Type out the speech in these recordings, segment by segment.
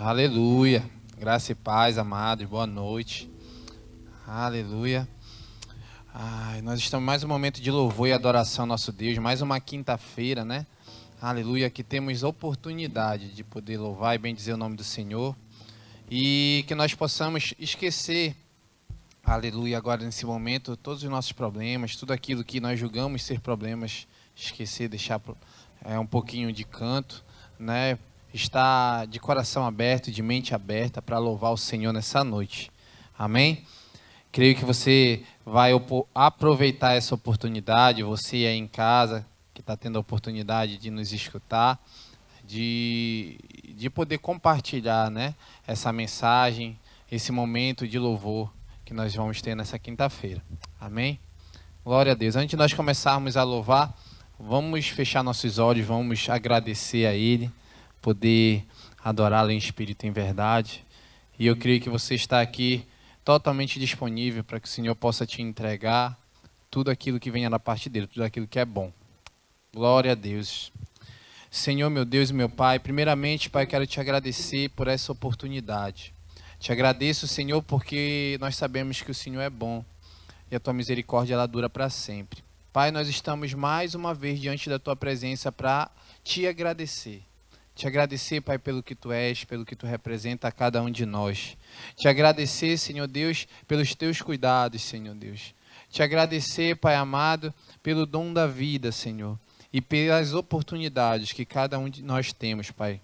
Aleluia. Graça e paz, amados. Boa noite. Aleluia. Nós estamos em mais um momento de louvor e adoração ao nosso Deus. Mais uma quinta-feira, né? Aleluia. Que temos oportunidade de poder louvar e bendizer o nome do Senhor. E que nós possamos esquecer, aleluia, agora nesse momento, todos os nossos problemas, tudo aquilo que nós julgamos ser problemas, esquecer, deixar um pouquinho de canto, né? Estar de coração aberto, de mente aberta para louvar o Senhor nessa noite. Amém? Creio que você vai aproveitar essa oportunidade, você aí em casa, que está tendo a oportunidade de nos escutar, de poder compartilhar, né, essa mensagem, esse momento de louvor que nós vamos ter nessa quinta-feira. Amém? Glória a Deus. Antes de nós começarmos a louvar, vamos fechar nossos olhos, vamos agradecer a Ele, poder adorá-lo em espírito e em verdade. E eu creio que você está aqui totalmente disponível para que o Senhor possa te entregar tudo aquilo que venha da parte dele, tudo aquilo que é bom. Glória a Deus. Senhor, meu Deus e meu Pai, primeiramente, Pai, quero te agradecer por essa oportunidade. Te agradeço, Senhor, porque nós sabemos que o Senhor é bom e a tua misericórdia ela dura para sempre. Pai, nós estamos mais uma vez diante da tua presença para te agradecer. Te agradecer, Pai, pelo que Tu és, pelo que Tu representa a cada um de nós. Te agradecer, Senhor Deus, pelos Teus cuidados, Senhor Deus. Te agradecer, Pai amado, pelo dom da vida, Senhor. E pelas oportunidades que cada um de nós temos, Pai.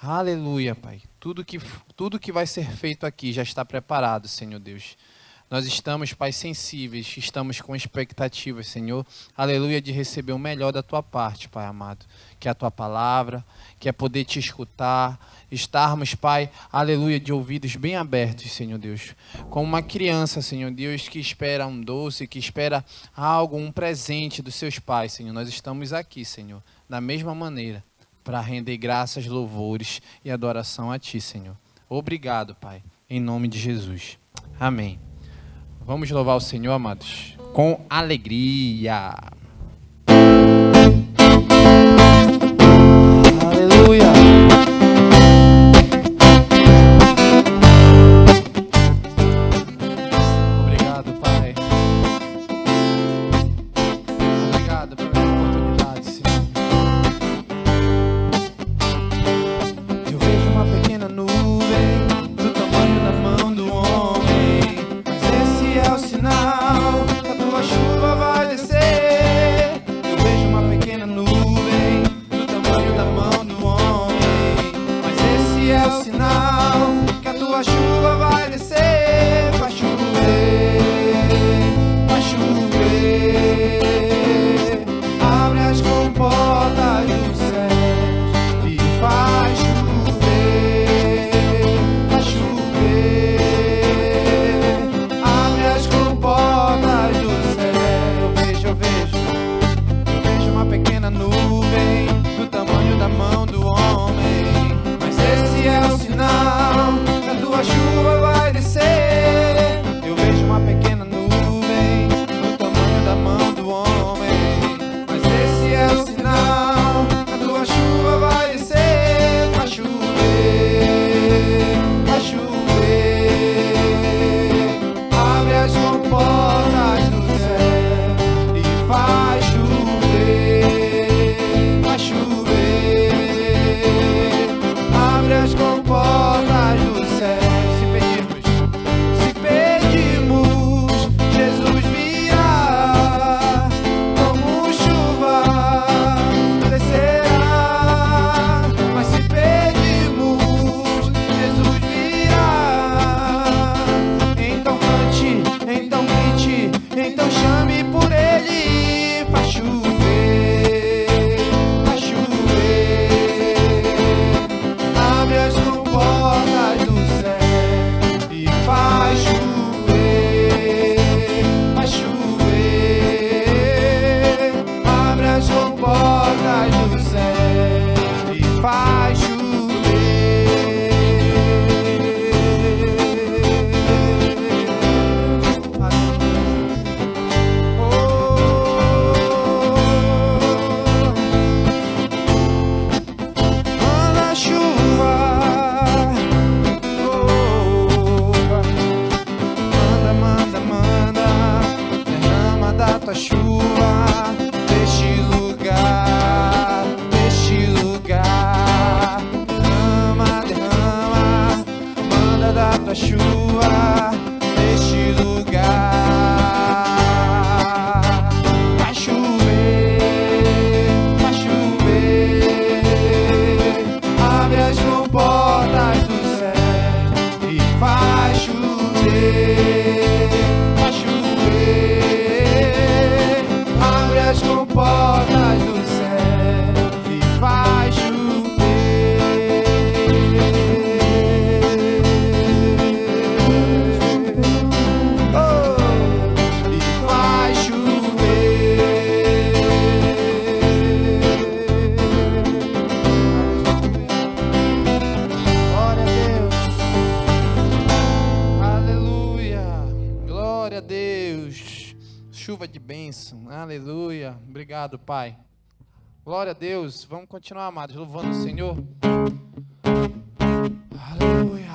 Aleluia, Pai. Tudo que vai ser feito aqui já está preparado, Senhor Deus. Nós estamos, Pai, sensíveis, estamos com expectativas, Senhor, aleluia, de receber o melhor da Tua parte, Pai amado, que é a Tua palavra, que é poder Te escutar, estarmos, Pai, aleluia, de ouvidos bem abertos, Senhor Deus, como uma criança, Senhor Deus, que espera um doce, que espera algo, um presente dos seus pais, Senhor. Nós estamos aqui, Senhor, da mesma maneira, para render graças, louvores e adoração a Ti, Senhor. Obrigado, Pai, em nome de Jesus. Amém. Vamos louvar o Senhor, amados, com alegria. Aleluia. Obrigado, Pai. Obrigado pela oportunidade, Senhor. Eu vejo uma pequena nuvem do tamanho da mão do homem, mas esse é o sinal que a tua chuva vai descer. Eu vejo uma pequena nuvem do tamanho da mão do homem, mas esse é o sinal que a tua chuva vai descer. Vai chover, vai chover. Abre as comportas dos céus e vai chover, vai chover. Abre as comportas dos céus. Eu vejo uma pequena nuvem do tamanho da mão do homem, mas esse é o sinal que a tua chuva vai descer. da tua chuva neste lugar. Vai chover, vai chover. Abre as comportas do céu e vai chover, vai chover. Abre as comportas do céu e vai chover. Chuva de bênção, aleluia, obrigado, Pai. Glória a Deus, vamos continuar, amados, louvando o Senhor. Aleluia.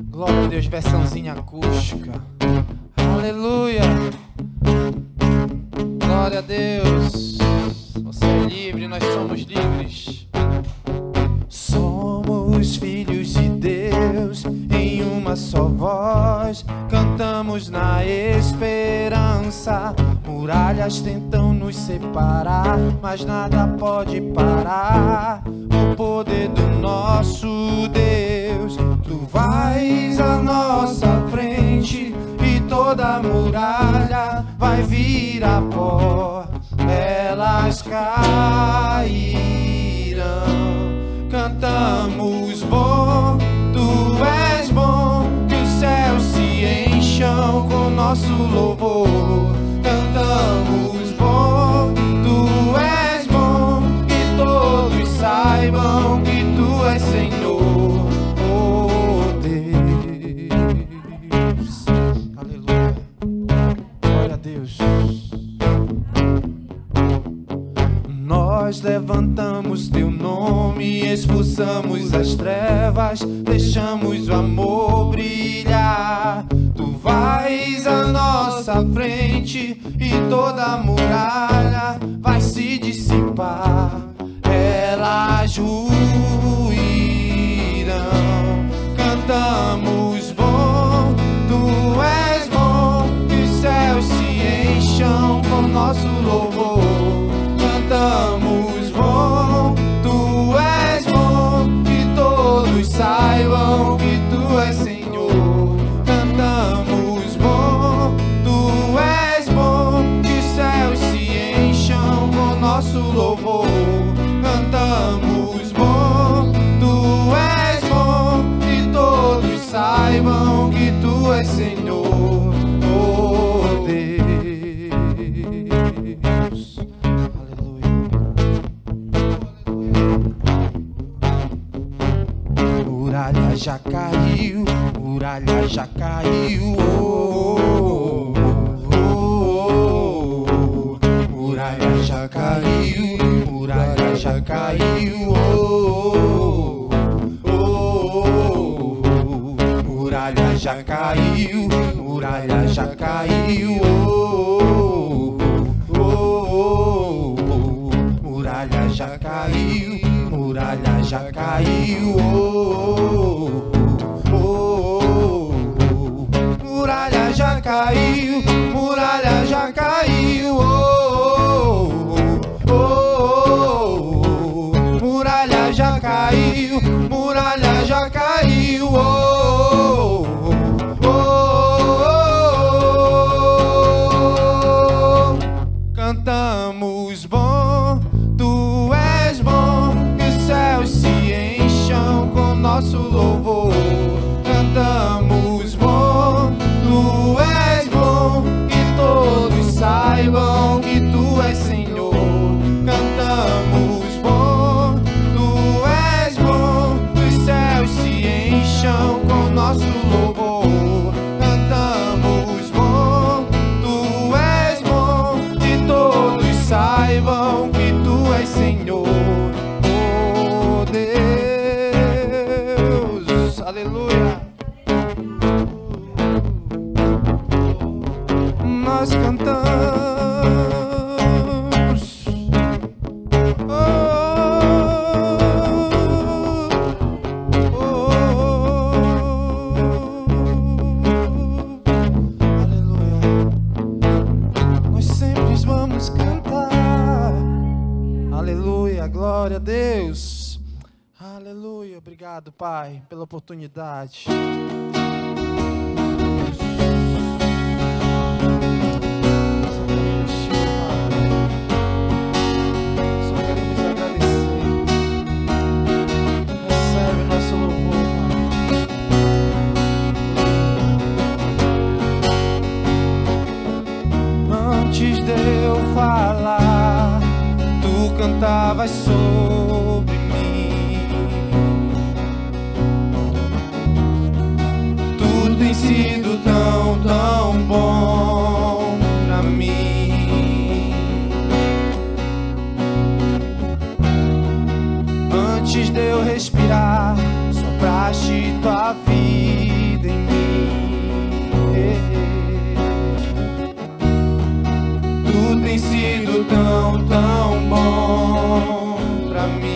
Glória a Deus, versãozinha acústica. Aleluia. Glória a Deus. Você é livre, nós somos livres. Somos filhos de Deus, em uma só voz cantamos na esperança. Muralhas tentam nos separar, mas nada pode parar o poder do nosso Deus. Tu vais à nossa frente e toda muralha vai virar pó, elas cairão. Cantamos bom, tu és bom, que os céus se encham com nosso louvor. Cantamos bom, tu és bom, que todos saibam que tu és Senhor, oh Deus. Aleluia, glória a Deus. Nós levantamos teu nome, expulsamos as trevas, deixamos o amor brilhar. Tu vais à nossa frente e toda muralha vai se dissipar, elas ruirão. Cantamos bom, tu és bom, que os céus se encham com nosso louvor. Cantamos bom, tu és bom, que todos saibam que tu és Senhor. Cantamos bom, tu és bom, que os céus se encham com nosso louvor. Cantamos bom, tu és bom, que todos saibam que tu és Senhor, oh Deus. Muralha já caiu, muralha já caiu, oh, oh, oh, oh. Muralha já caiu, muralha já caiu, oh, oh, oh, oh. Muralha já caiu, muralha já caiu, oh, oh, oh. Muralha já caiu, muralha já caiu, oh, oh, oh. Muralha já caiu, muralha já caiu, oh, oh, oh. Muralha já caiu, muralha já caiu, oh, oh, oh. Cantamos bom, tu és bom, que os céus se encham com nosso louvor. Cantamos bom, tu és bom, que todos saibam que tu és Senhor. Cantamos bom, tu és bom, que os céus se encham com nosso louvor. Cantamos bom, tu és bom, que todos saibam que tu és Senhor, oh Deus. Aleluia. Nós cantamos, oh, oh, oh. Obrigado, Pai, pela oportunidade. Só queremos agradecer. Recebe nosso louvor, Pai. Antes de eu falar, tu cantavas sobre mim. Tem sido tão, tão bom pra mim. Antes de eu respirar, sopraste tua vida em mim. Tu tem sido tão, tão bom pra mim.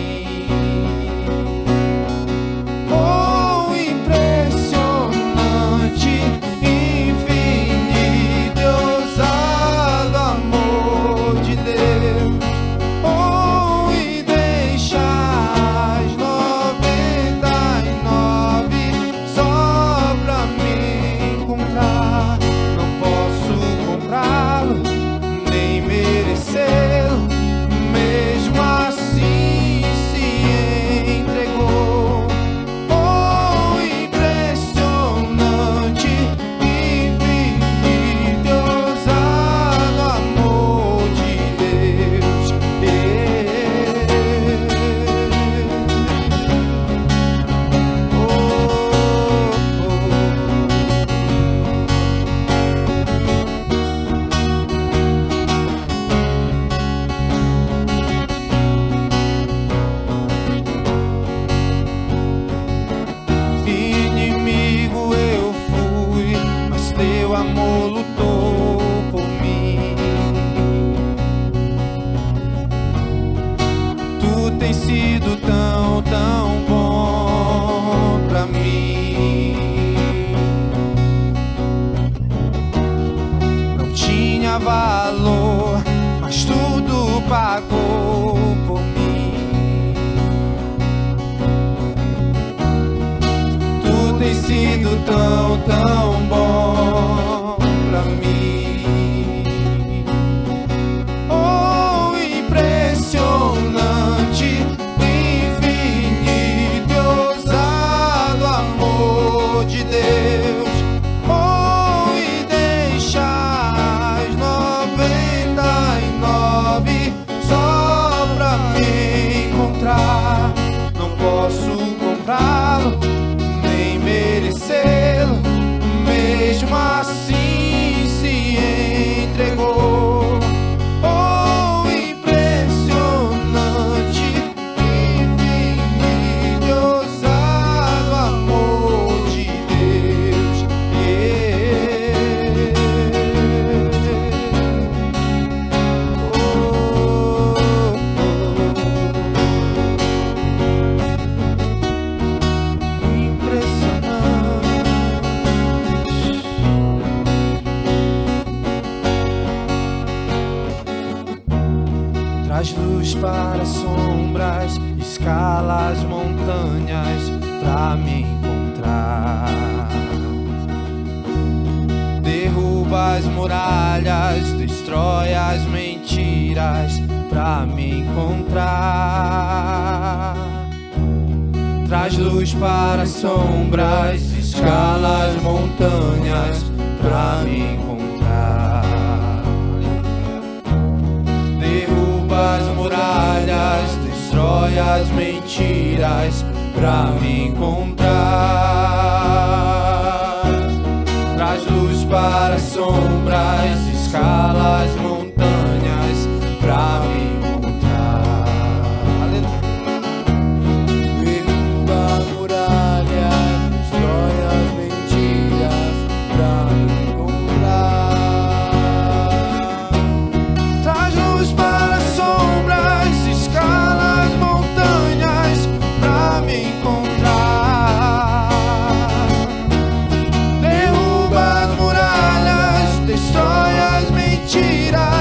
Valor, mas tudo pagou por mim. Tu tem sido tão, tão bom pra mim. Oh, impressionante, infinito e ousado amor de Deus. Oh, e deixar 99 só pra me encontrar. Não posso comprá-lo, nem merecê-lo. Mesmo assim se entregou. Oh, impressionante, infinito e ousado amor de Deus. Traz luz para sombras, escala as montanhas pra me encontrar. Derruba as muralhas, destrói as mentiras pra me encontrar. Traz luz para as sombras, escala as montanhas pra me encontrar. Derruba as muralhas, destrói as mentiras pra me encontrar. Traz luz para as sombras, escala as montanhas pra me encontrar. Derruba a muralha, destrói as mentiras pra me encontrar. Traz luz para as sombras, escala as montanhas pra me encontrar. Derruba as muralhas, destrói as mentiras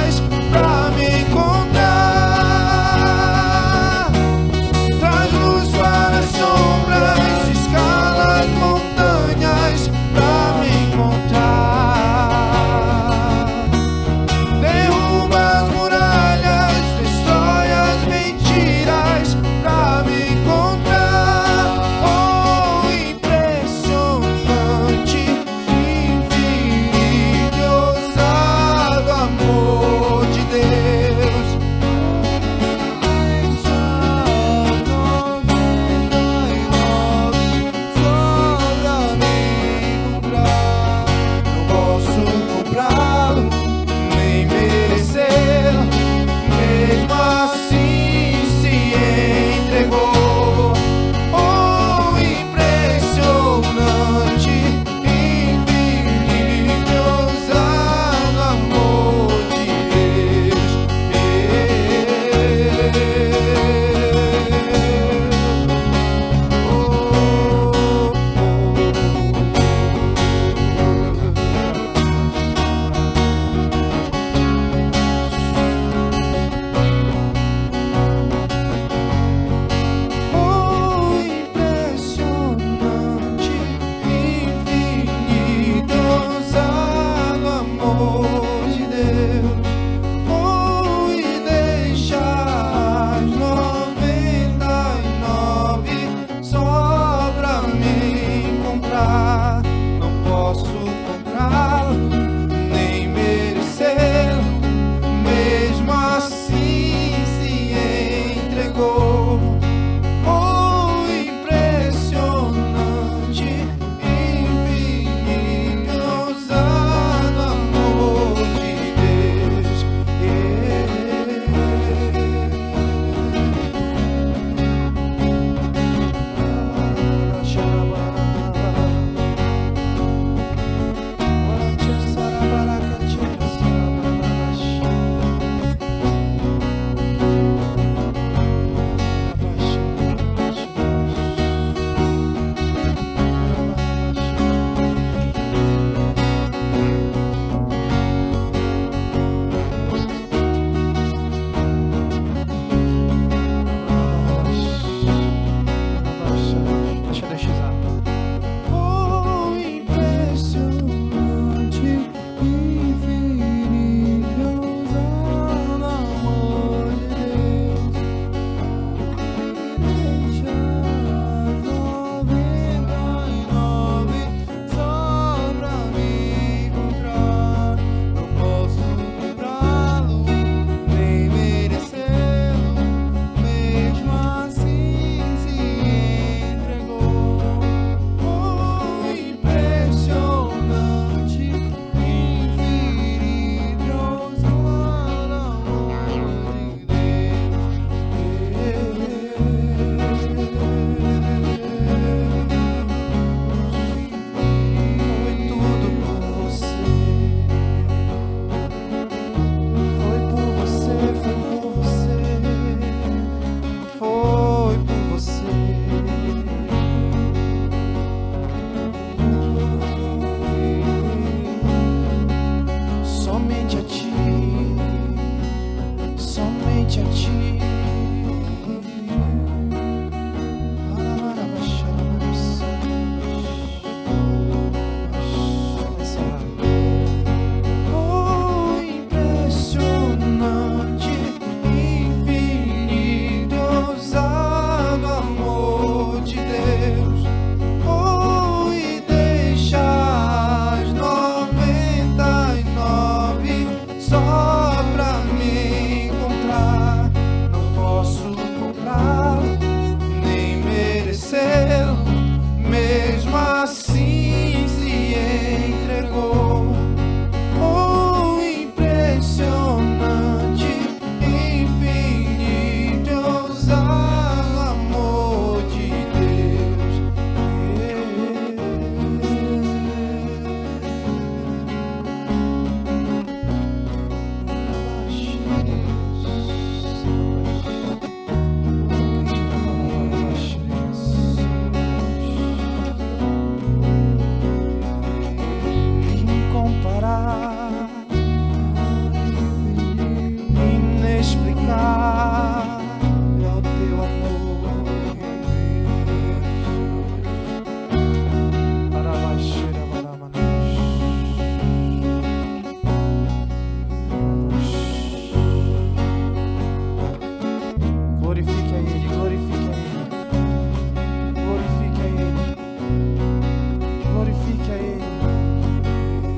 Glorifique a Ele.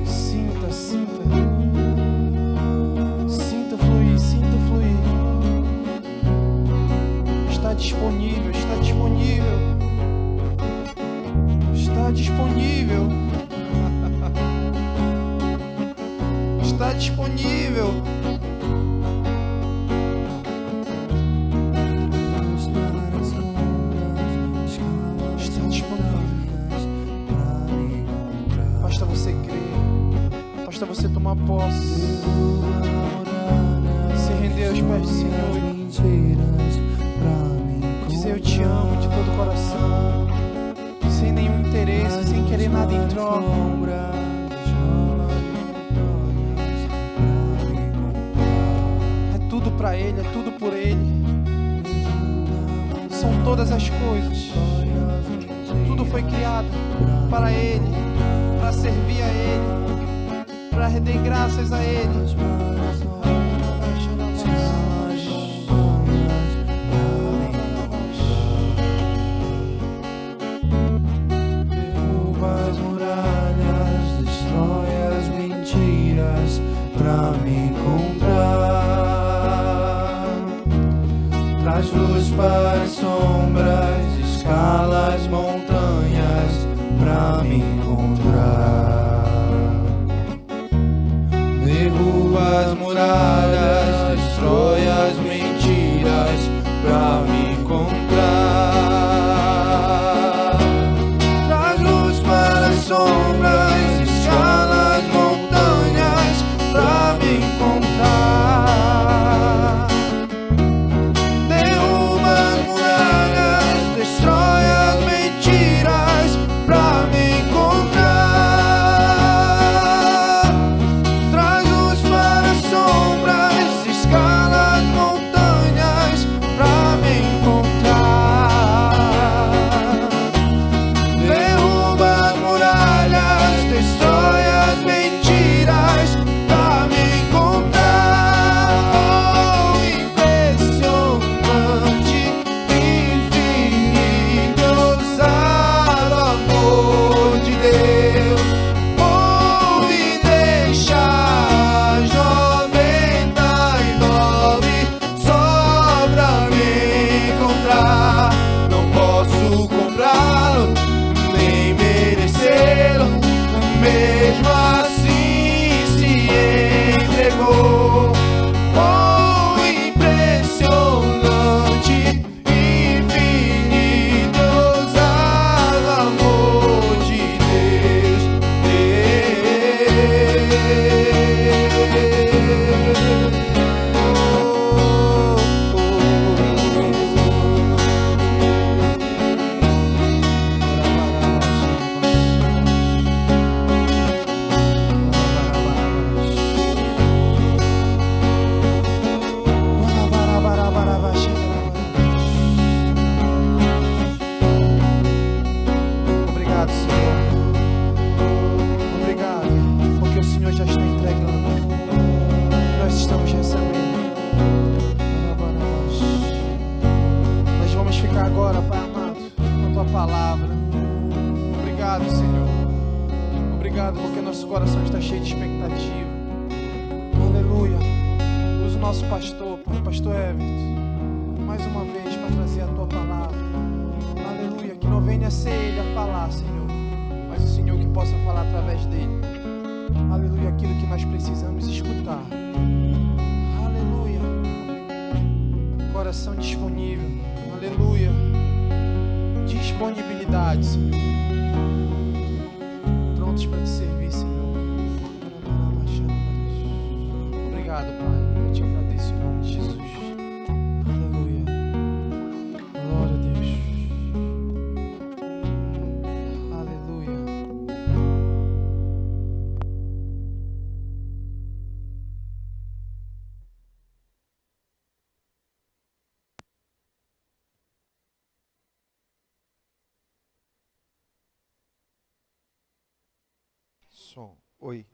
Sinta, sinta. Sinta fluir, sinta fluir. Está disponível, está disponível. Está disponível. Está disponível. Está disponível. Basta você crer. Basta você tomar posse. Se render aos pés do Senhor. Dizer eu te amo de todo o coração. Sem nenhum interesse, sem querer nada em troca. É tudo pra Ele, é tudo por Ele. São todas as coisas. Tudo foi criado para Ele, para servir a Ele, para render graças a Ele. Pra me encontrar, traz luz para as sombras, escala as montanhas pra me encontrar, derruba as muralhas, destrói as mentiras pra me encontrar, traz luz para as sombras, escala as montanhas pra me encontrar, derruba as muralhas, destrói as mentiras pra me encontrar, traz luz para as sombras, escala as montanhas pra me encontrar, derruba as muralhas, destrói as mentiras pra me encontrar. Oh, impressionante, infinito, ousado amor de Deus. Oh, me deixa as 99 só pra me encontrar. Não posso comprá-lo, nem merecê-lo, mesmo assim se entregou. Oh, impressionante, infinito, ousado amor de Deus. Obrigado, Senhor. Obrigado, porque o Senhor já está entregando. Nós estamos recebendo. Nós vamos ficar agora, Pai amado, com a Tua palavra. Obrigado, Senhor. Obrigado, porque nosso coração está cheio de expectativa. Aleluia. Usa o nosso pastor, Pai, Pastor Everton, mais uma vez para trazer a Tua palavra. Aleluia. Que não venha ser Ele a falar, Senhor, mas o Senhor que possa falar através dele. Aleluia. Aquilo que nós precisamos escutar. Aleluia. Coração disponível. Aleluia. Disponibilidade, Senhor. Prontos para te servir, Senhor. Obrigado, Pai. Eu te agradeço em nome de Jesus. Aleluia. Glória a Deus. Aleluia. Som. Oi.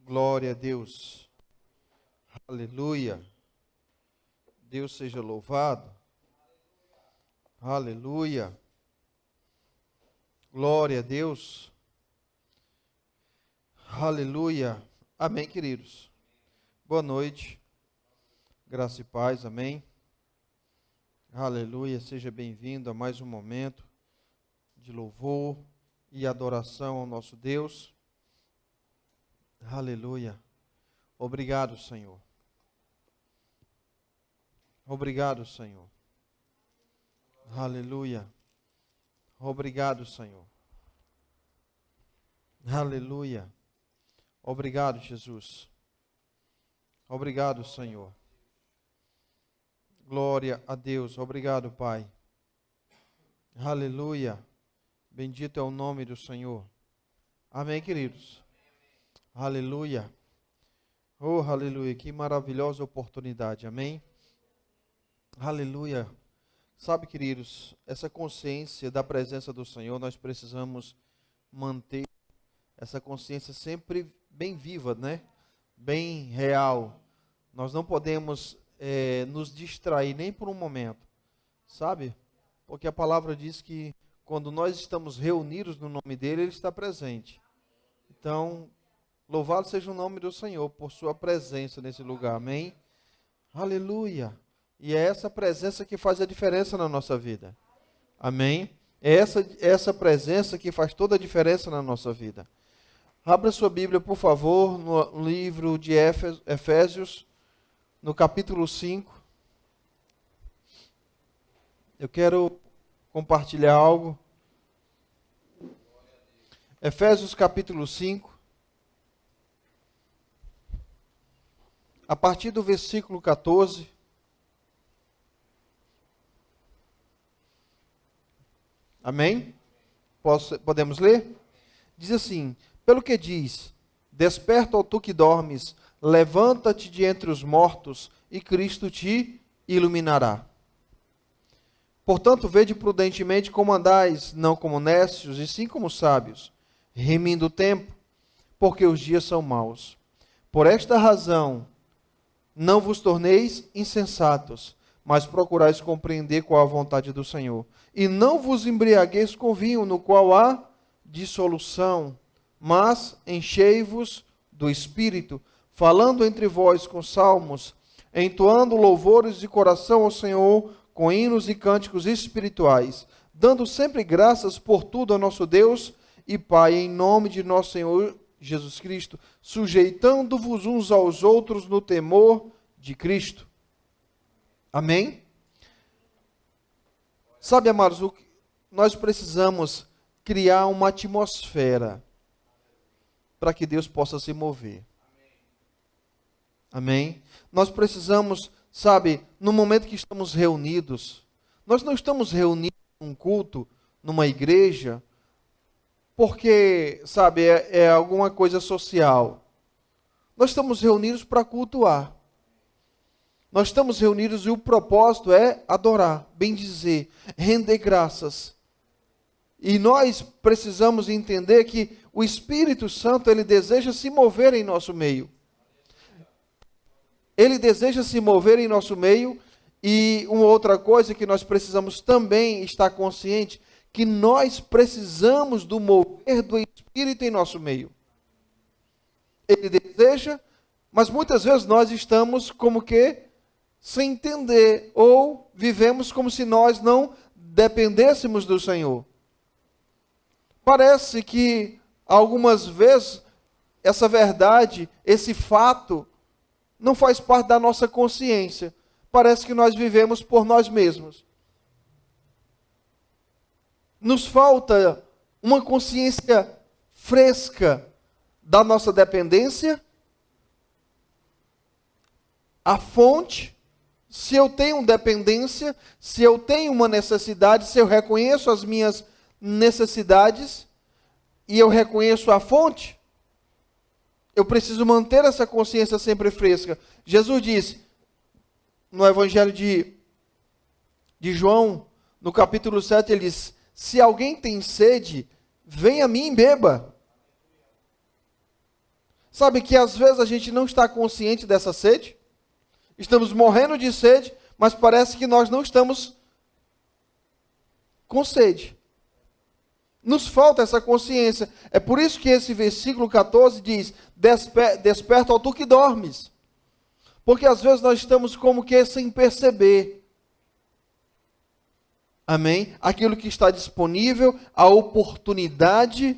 Glória a Deus. Aleluia. Deus seja louvado. Aleluia. Glória a Deus. Aleluia. Amém, queridos. Boa noite. Graça e paz, amém. Aleluia. Seja bem-vindo a mais um momento de louvor e adoração ao nosso Deus. Aleluia. Obrigado, Senhor. Obrigado, Senhor. Aleluia. Obrigado, Senhor. Aleluia. Obrigado, Jesus. Obrigado, Senhor. Glória a Deus. Obrigado, Pai. Aleluia. Bendito é o nome do Senhor. Amém, queridos. Aleluia. Oh, aleluia. Que maravilhosa oportunidade. Amém. Aleluia. Sabe, queridos, essa consciência da presença do Senhor, nós precisamos manter essa consciência sempre bem viva, né? Bem real. Nós não podemos nos distrair nem por um momento, sabe? Porque a palavra diz que quando nós estamos reunidos no nome dele, ele está presente. Então, louvado seja o nome do Senhor por sua presença nesse lugar, amém? Aleluia! E é essa presença que faz a diferença na nossa vida, amém? É essa presença que faz toda a diferença na nossa vida. Abra sua Bíblia, por favor, no livro de Efésios, no capítulo 5. Eu quero compartilhar algo. Efésios capítulo 5. A partir do versículo 14. Amém? Podemos ler? Diz assim: pelo que diz, desperta, ó tu que dormes, levanta-te de entre os mortos, e Cristo te iluminará. Portanto, vede prudentemente como andais, não como necios, e sim como sábios, remindo o tempo, porque os dias são maus. Por esta razão, não vos torneis insensatos, mas procurais compreender qual a vontade do Senhor. E não vos embriagueis com vinho, no qual há dissolução, mas enchei-vos do Espírito, falando entre vós com salmos, entoando louvores de coração ao Senhor, com hinos e cânticos espirituais, dando sempre graças por tudo ao nosso Deus e Pai, em nome de nosso Senhor Jesus Cristo, sujeitando-vos uns aos outros no temor de Cristo. Amém? Sabe, amados, nós precisamos criar uma atmosfera para que Deus possa se mover. Amém? Nós precisamos, sabe, no momento que estamos reunidos, nós não estamos reunidos num culto, numa igreja, porque, sabe, é alguma coisa social. Nós estamos reunidos para cultuar. Nós estamos reunidos e o propósito é adorar, bendizer, render graças. E nós precisamos entender que o Espírito Santo, ele deseja se mover em nosso meio. Ele deseja se mover em nosso meio. E uma outra coisa que nós precisamos também estar consciente, que nós precisamos do mover do Espírito em nosso meio. Ele deseja, mas muitas vezes nós estamos como que sem entender, ou vivemos como se nós não dependêssemos do Senhor. Parece que algumas vezes essa verdade, esse fato, não faz parte da nossa consciência. Parece que nós vivemos por nós mesmos. Nos falta uma consciência fresca da nossa dependência, a fonte. Se eu tenho dependência, se eu tenho uma necessidade, se eu reconheço as minhas necessidades e eu reconheço a fonte, eu preciso manter essa consciência sempre fresca. Jesus disse, no Evangelho de João, no capítulo 7, ele diz, se alguém tem sede, venha a mim e beba. Sabe que às vezes a gente não está consciente dessa sede? Estamos morrendo de sede, mas parece que nós não estamos com sede. Nos falta essa consciência. É por isso que esse versículo 14 diz: desperta, ó tu que dormes. Porque às vezes nós estamos como que sem perceber. Amém? Aquilo que está disponível, a oportunidade,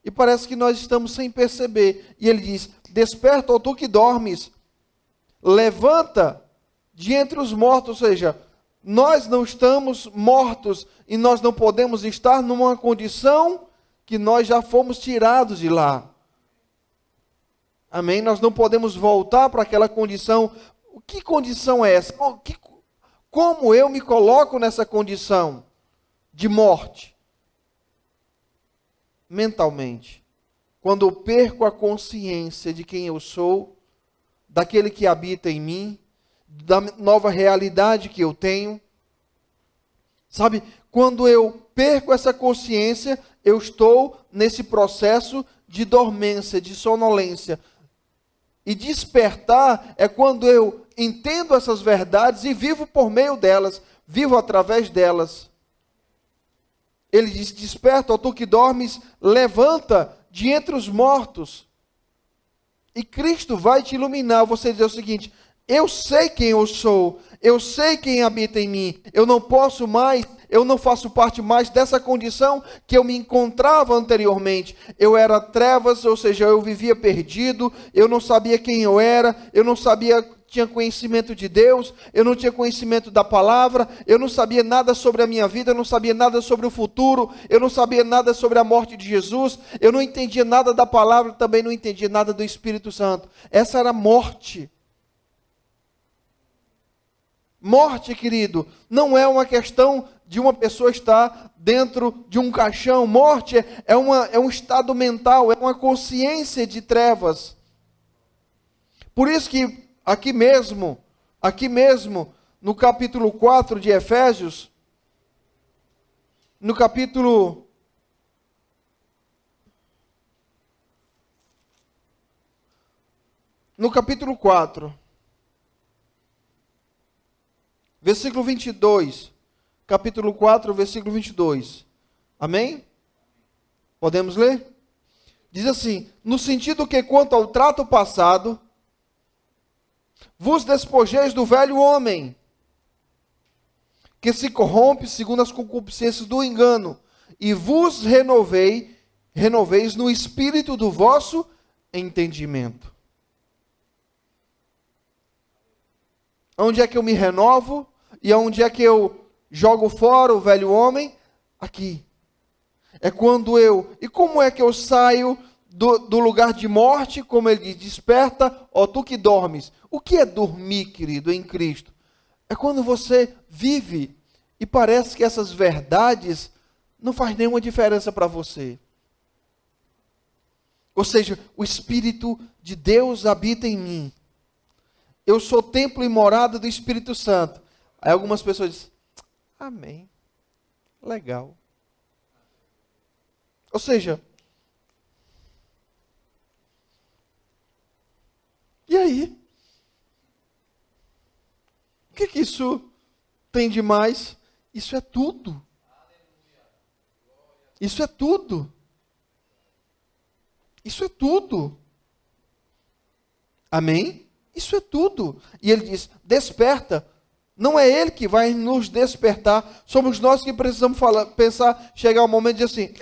e parece que nós estamos sem perceber. E ele diz: desperta, ó tu que dormes, levanta de entre os mortos. Ou seja, nós não estamos mortos e nós não podemos estar numa condição que nós já fomos tirados de lá. Amém? Nós não podemos voltar para aquela condição. Que condição é essa? Como eu me coloco nessa condição de morte? Mentalmente. Quando eu perco a consciência de quem eu sou, daquele que habita em mim, da nova realidade que eu tenho. Sabe, quando eu perco essa consciência, eu estou nesse processo de dormência, de sonolência. E despertar é quando eu entendo essas verdades e vivo por meio delas, vivo através delas. Ele diz: desperta, ó tu que dormes, levanta de entre os mortos. E Cristo vai te iluminar. Você dizer o seguinte: eu sei quem eu sou, eu sei quem habita em mim, eu não posso mais, eu não faço parte mais dessa condição que eu me encontrava anteriormente. Eu era trevas, ou seja, eu vivia perdido, eu não sabia quem eu era, eu não tinha conhecimento de Deus, eu não tinha conhecimento da palavra, eu não sabia nada sobre a minha vida, eu não sabia nada sobre o futuro, eu não sabia nada sobre a morte de Jesus, eu não entendia nada da palavra, também não entendia nada do Espírito Santo. Essa era a morte. Morte, querido, não é uma questão de uma pessoa estar dentro de um caixão. Morte é um estado mental, é uma consciência de trevas. Por isso que aqui mesmo, no capítulo 4 de Efésios, no capítulo 4, versículo 22, capítulo 4, versículo 22, amém? Podemos ler? Diz assim: no sentido que quanto ao trato passado, vos despojeis do velho homem, que se corrompe segundo as concupiscências do engano, e vos renoveis no espírito do vosso entendimento. Onde é que eu me renovo? E onde é que eu jogo fora o velho homem? Aqui. É quando e como é que eu saio do lugar de morte? Como ele diz: desperta, ó tu que dormes. O que é dormir, querido, em Cristo? É quando você vive e parece que essas verdades não faz nenhuma diferença para você. Ou seja, o Espírito de Deus habita em mim. Eu sou templo e morada do Espírito Santo. Aí algumas pessoas dizem: amém, legal. Ou seja, e aí? O que isso tem de mais? Isso é tudo. Isso é tudo. Isso é tudo. Amém? Isso é tudo. E ele diz: desperta. Não é ele que vai nos despertar. Somos nós que precisamos pensar, chegar ao momento de dizer assim: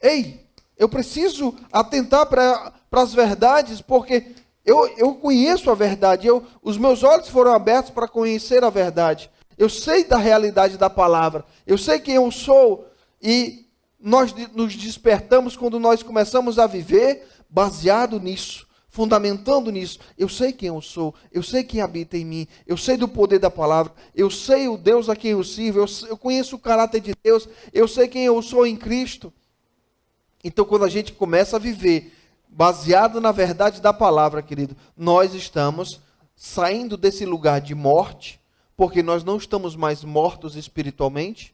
ei, eu preciso atentar para as verdades, porque eu conheço a verdade. Os meus olhos foram abertos para conhecer a verdade. Eu sei da realidade da palavra. Eu sei quem eu sou. E nós nos despertamos quando nós começamos a viver baseado nisso. Fundamentando nisso. Eu sei quem eu sou, eu sei quem habita em mim, eu sei do poder da palavra, eu sei o Deus a quem eu sirvo, eu conheço o caráter de Deus, eu sei quem eu sou em Cristo. Então, quando a gente começa a viver baseado na verdade da palavra, querido, nós estamos saindo desse lugar de morte, porque nós não estamos mais mortos espiritualmente,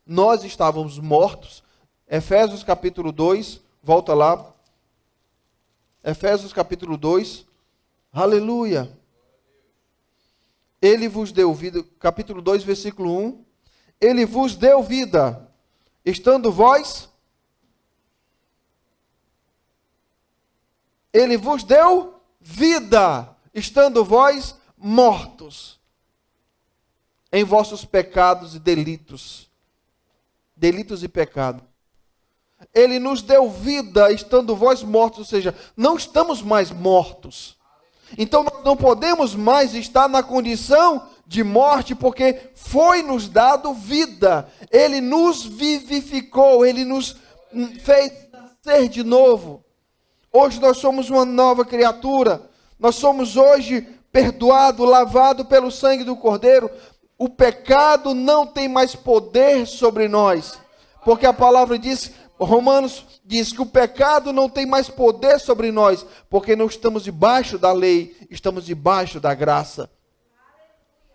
nós estávamos mortos. Efésios capítulo 2, volta lá. Efésios capítulo 2, aleluia. Ele vos deu vida, capítulo 2, versículo 1. Ele vos deu vida estando vós, ele vos deu vida, estando vós mortos em vossos pecados e delitos e pecados. Ele nos deu vida, estando vós mortos, ou seja, não estamos mais mortos. Então nós não podemos mais estar na condição de morte, porque foi nos dado vida. Ele nos vivificou, ele nos fez nascer de novo. Hoje nós somos uma nova criatura. Nós somos hoje perdoados, lavados pelo sangue do Cordeiro. O pecado não tem mais poder sobre nós, porque a palavra diz, Romanos diz que o pecado não tem mais poder sobre nós, porque não estamos debaixo da lei, estamos debaixo da graça.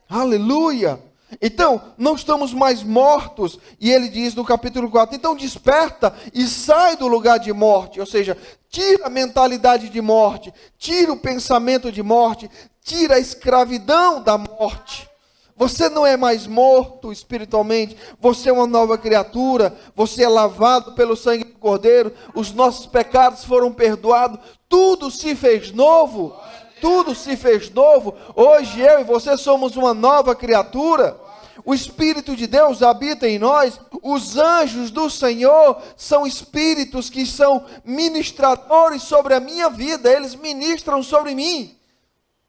Aleluia! Então, não estamos mais mortos, e ele diz no capítulo 4, então desperta e sai do lugar de morte, ou seja, tira a mentalidade de morte, tira o pensamento de morte, tira a escravidão da morte. Você não é mais morto espiritualmente, você é uma nova criatura, você é lavado pelo sangue do Cordeiro, os nossos pecados foram perdoados, tudo se fez novo, tudo se fez novo. Hoje eu e você somos uma nova criatura, o Espírito de Deus habita em nós, os anjos do Senhor são espíritos que são ministradores sobre a minha vida, eles ministram sobre mim.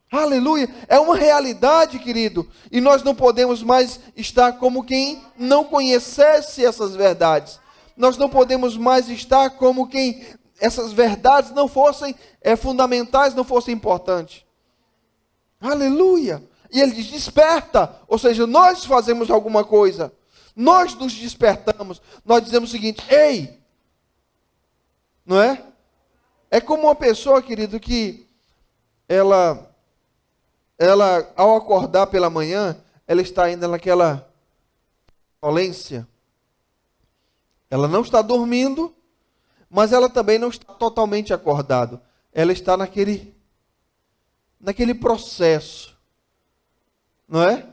Aleluia, é uma realidade, querido, e nós não podemos mais estar como quem não conhecesse essas verdades, nós não podemos mais estar como quem essas verdades não fossem fundamentais, não fossem importantes. Aleluia, e ele diz, desperta, ou seja, nós fazemos alguma coisa, nós nos despertamos, nós dizemos o seguinte, ei, não é? É como uma pessoa, querido, que ela ao acordar pela manhã, ela está ainda naquela sonolência. Ela não está dormindo, mas ela também não está totalmente acordada. Ela está naquele processo, não é?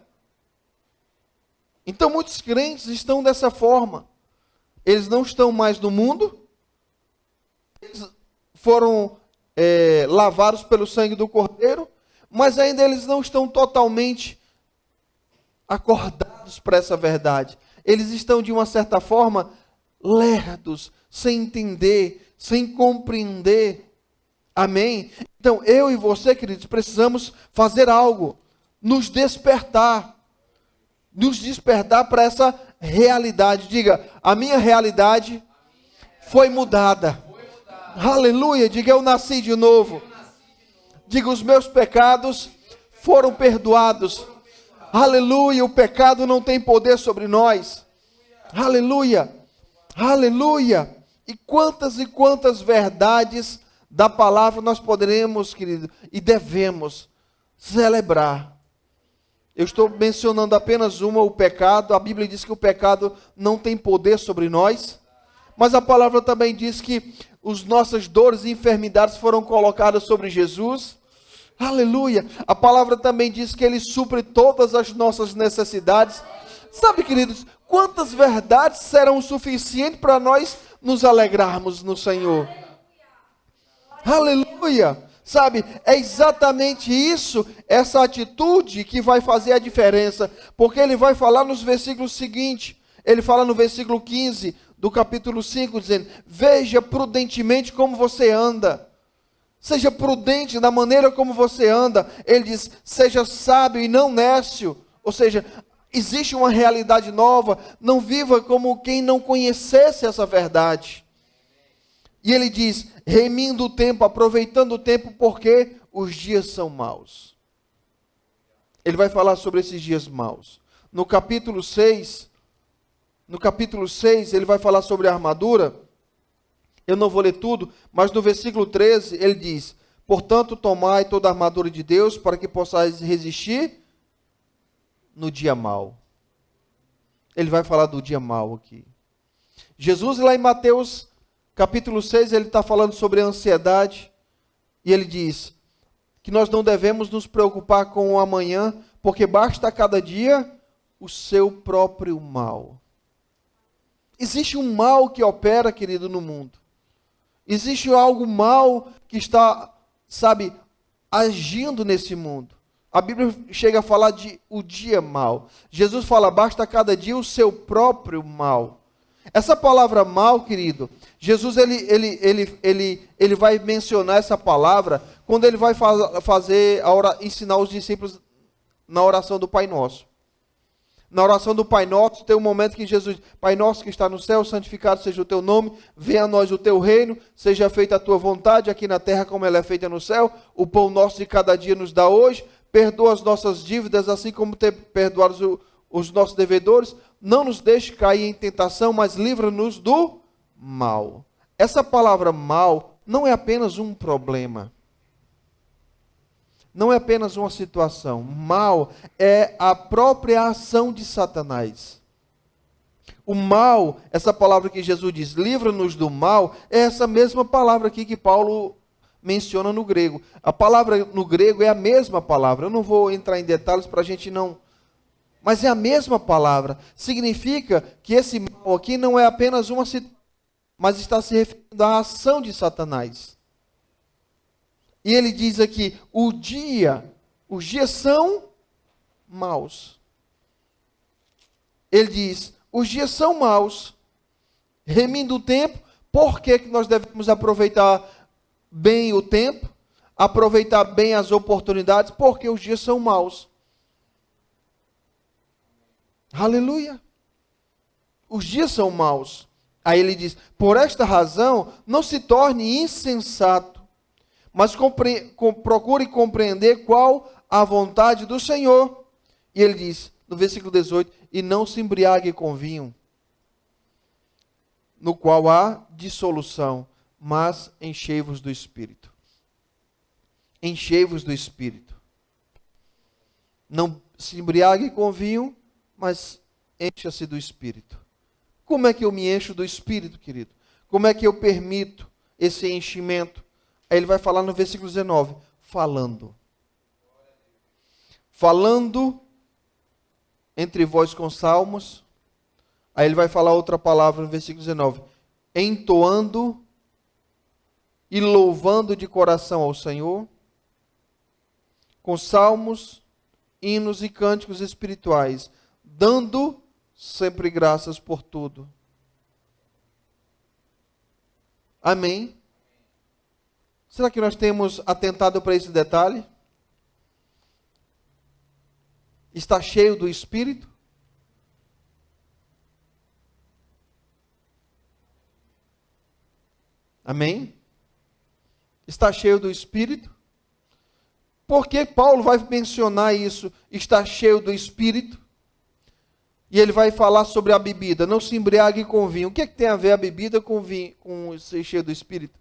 Então muitos crentes estão dessa forma. Eles não estão mais no mundo, eles foram lavados pelo sangue do Cordeiro, mas ainda eles não estão totalmente acordados para essa verdade. Eles estão, de uma certa forma, lerdos, sem entender, sem compreender. Amém? Então, eu e você, queridos, precisamos fazer algo, nos despertar para essa realidade. Diga, a minha realidade foi mudada. Aleluia, diga, eu nasci de novo. Diga, os meus pecados foram perdoados. Aleluia, o pecado não tem poder sobre nós. Aleluia, aleluia. E quantas verdades da palavra nós poderemos, querido, e devemos celebrar. Eu estou mencionando apenas uma, o pecado. A Bíblia diz que o pecado não tem poder sobre nós. Mas a palavra também diz que as nossas dores e enfermidades foram colocadas sobre Jesus. Aleluia. A palavra também diz que Ele supre todas as nossas necessidades. Sabe, queridos, quantas verdades serão suficientes para nós nos alegrarmos no Senhor? Aleluia. Sabe, é exatamente isso, essa atitude que vai fazer a diferença. Porque Ele vai falar nos versículos seguintes. Ele fala no versículo 15 do capítulo 5, dizendo, veja prudentemente como você anda. Seja prudente na maneira como você anda. Ele diz, seja sábio e não nécio. Ou seja, existe uma realidade nova. Não viva como quem não conhecesse essa verdade. E ele diz, remindo o tempo, aproveitando o tempo, porque os dias são maus. Ele vai falar sobre esses dias maus. No capítulo 6, ele vai falar sobre a armadura. Eu não vou ler tudo, mas no versículo 13 ele diz, portanto tomai toda a armadura de Deus para que possais resistir no dia mau. Ele vai falar do dia mau aqui. Jesus lá em Mateus capítulo 6, ele está falando sobre a ansiedade, e ele diz que nós não devemos nos preocupar com o amanhã, porque basta a cada dia o seu próprio mal. Existe um mal que opera, querido, no mundo. Existe algo mal que está, sabe, agindo nesse mundo. A Bíblia chega a falar de o dia mal. Jesus fala, basta cada dia o seu próprio mal. Essa palavra mal, querido, Jesus ele vai mencionar essa palavra quando ele vai ensinar os discípulos na oração do Pai Nosso. Na oração do Pai Nosso tem um momento que Jesus diz, Pai Nosso que está no céu, santificado seja o teu nome, venha a nós o teu reino, seja feita a tua vontade aqui na terra como ela é feita no céu, o pão nosso de cada dia nos dá hoje, perdoa as nossas dívidas assim como perdoados os nossos devedores, não nos deixe cair em tentação, mas livra-nos do mal. Essa palavra mal não é apenas um problema. Não é apenas uma situação. Mal é a própria ação de Satanás. O mal, essa palavra que Jesus diz, livra-nos do mal, é essa mesma palavra aqui que Paulo menciona no grego. A palavra no grego é a mesma palavra. Eu não vou entrar em detalhes para a gente não... Mas é a mesma palavra. Significa que esse mal aqui não é apenas uma situação, mas está se referindo à ação de Satanás. E ele diz aqui, os dias são maus. Ele diz, os dias são maus, remindo o tempo, por que nós devemos aproveitar bem o tempo, aproveitar bem as oportunidades? Porque os dias são maus. Aleluia! Os dias são maus. Aí ele diz, por esta razão, não se torne insensato, mas procure compreender qual a vontade do Senhor. E ele diz, no versículo 18, e não se embriague com vinho, no qual há dissolução, mas enchei-vos do Espírito. Enchei-vos do Espírito. Não se embriague com vinho, mas encha-se do Espírito. Como é que eu me encho do Espírito, querido? Como é que eu permito esse enchimento? Aí ele vai falar no versículo 19, falando. Falando entre vós com salmos. Aí ele vai falar outra palavra no versículo 19. Entoando e louvando de coração ao Senhor, com salmos, hinos e cânticos espirituais, dando sempre graças por tudo. Amém? Será que nós temos atentado para esse detalhe? Está cheio do Espírito? Amém? Está cheio do Espírito? Por que Paulo vai mencionar isso? Está cheio do Espírito? E ele vai falar sobre a bebida. Não se embriague com vinho. O que é que tem a ver a bebida com vinho, com ser cheio do Espírito?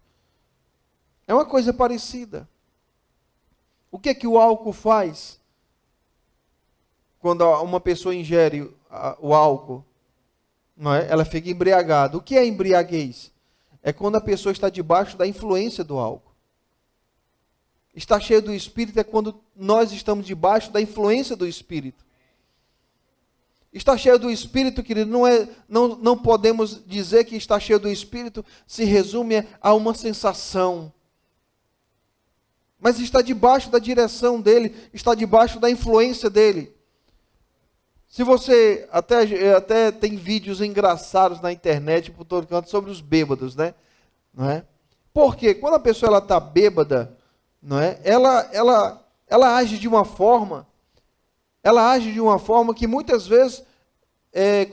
É uma coisa parecida. O que é que o álcool faz? Quando uma pessoa ingere o álcool, não é? Ela fica embriagada. O que é embriaguez? É quando a pessoa está debaixo da influência do álcool. Estar cheio do Espírito é quando nós estamos debaixo da influência do Espírito. Estar cheio do Espírito, querido, não podemos dizer que estar cheio do Espírito se resume a uma sensação. Mas está debaixo da direção dele, está debaixo da influência dele. Se você até tem vídeos engraçados na internet por todo canto sobre os bêbados, né? Não é? Porque quando a pessoa está bêbada, não é? Ela age de uma forma, que muitas vezes,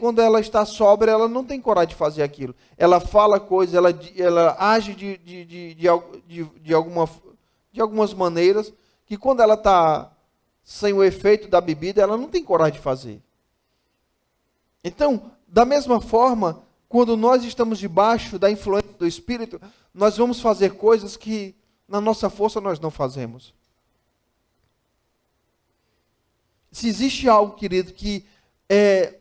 quando ela está sóbria, ela não tem coragem de fazer aquilo. Ela fala coisas, ela age de algumas maneiras que quando ela está sem o efeito da bebida, ela não tem coragem de fazer. Então, da mesma forma, quando nós estamos debaixo da influência do Espírito, nós vamos fazer coisas que na nossa força nós não fazemos. Se existe algo, querido, que é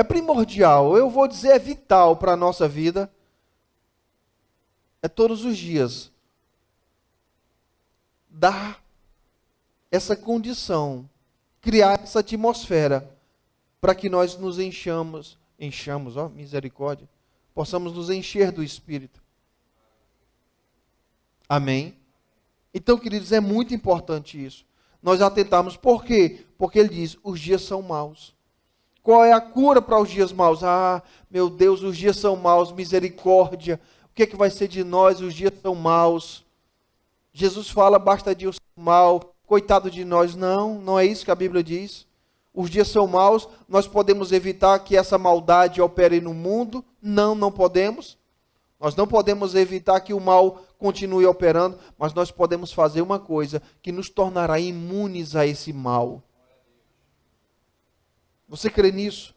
primordial, eu vou dizer é vital para a nossa vida, é todos os dias dar essa condição, criar essa atmosfera para que nós nos enchamos enchamos, ó, misericórdia, possamos nos encher do Espírito. Amém? Então, queridos, é muito importante isso. Nós atentarmos, por quê? Porque ele diz, os dias são maus. Qual é a cura para os dias maus? Ah, meu Deus, os dias são maus, misericórdia. O que é que vai ser de nós? Os dias são maus. Jesus fala, basta dia mal, coitado de nós. Não, não é isso que a Bíblia diz. Os dias são maus, nós podemos evitar que essa maldade opere no mundo? Não, não podemos. Nós não podemos evitar que o mal continue operando, mas nós podemos fazer uma coisa que nos tornará imunes a esse mal. Você crê nisso?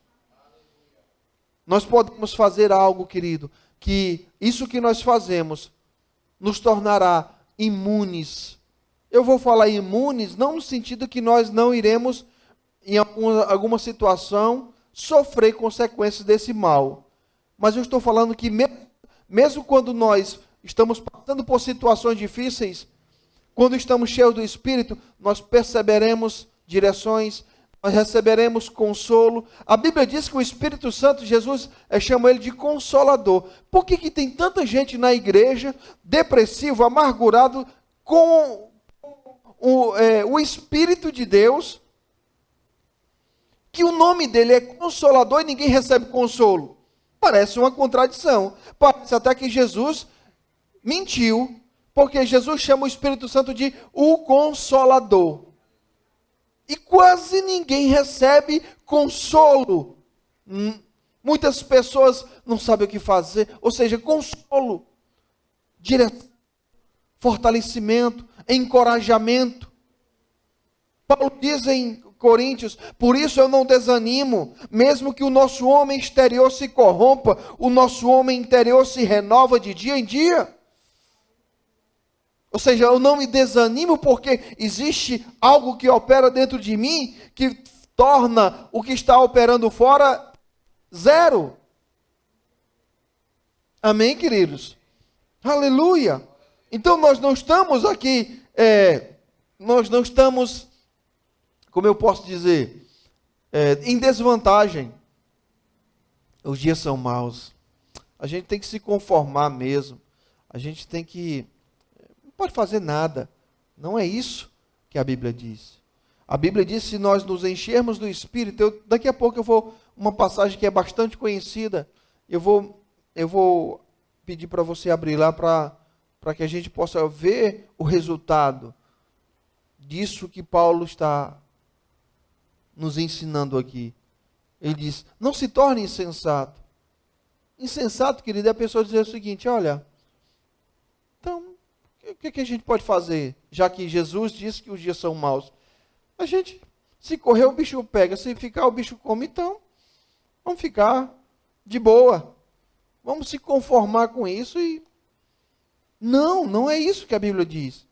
Nós podemos fazer algo, querido, que isso que nós fazemos nos tornará imunes. Eu vou falar imunes não no sentido que nós não iremos, em alguma situação, sofrer consequências desse mal. Mas eu estou falando que mesmo quando nós estamos passando por situações difíceis, quando estamos cheios do Espírito, nós perceberemos direções, nós receberemos consolo. A Bíblia diz que o Espírito Santo, Jesus chama ele de Consolador. Por que tem tanta gente na igreja, depressivo, amargurado, com o Espírito de Deus, que o nome dele é Consolador e ninguém recebe consolo? Parece uma contradição. Parece até que Jesus mentiu, porque Jesus chama o Espírito Santo de o Consolador. E quase ninguém recebe consolo. Muitas pessoas não sabem o que fazer, ou seja, consolo, direção, fortalecimento, encorajamento. Paulo diz em Coríntios, por isso eu não desanimo, mesmo que o nosso homem exterior se corrompa, o nosso homem interior se renova de dia em dia. Ou seja, eu não me desanimo porque existe algo que opera dentro de mim que torna o que está operando fora zero. Amém, queridos? Aleluia! Então nós não estamos aqui, nós não estamos, como eu posso dizer, em desvantagem. Os dias são maus. A gente tem que se conformar mesmo. A gente tem que... não pode fazer nada. Não é isso que a Bíblia diz. A Bíblia diz, se nós nos enchermos do Espírito, daqui a pouco eu vou, uma passagem que é bastante conhecida, eu vou pedir para você abrir lá para que a gente possa ver o resultado disso que Paulo está nos ensinando aqui. Ele diz, não se torne insensato. Insensato, querido, é a pessoa dizer o seguinte, olha, então, o que a gente pode fazer? Já que Jesus disse que os dias são maus. A gente, se correr o bicho pega, se ficar o bicho come, então, vamos ficar de boa. Vamos se conformar com isso e... Não, não é isso que a Bíblia diz.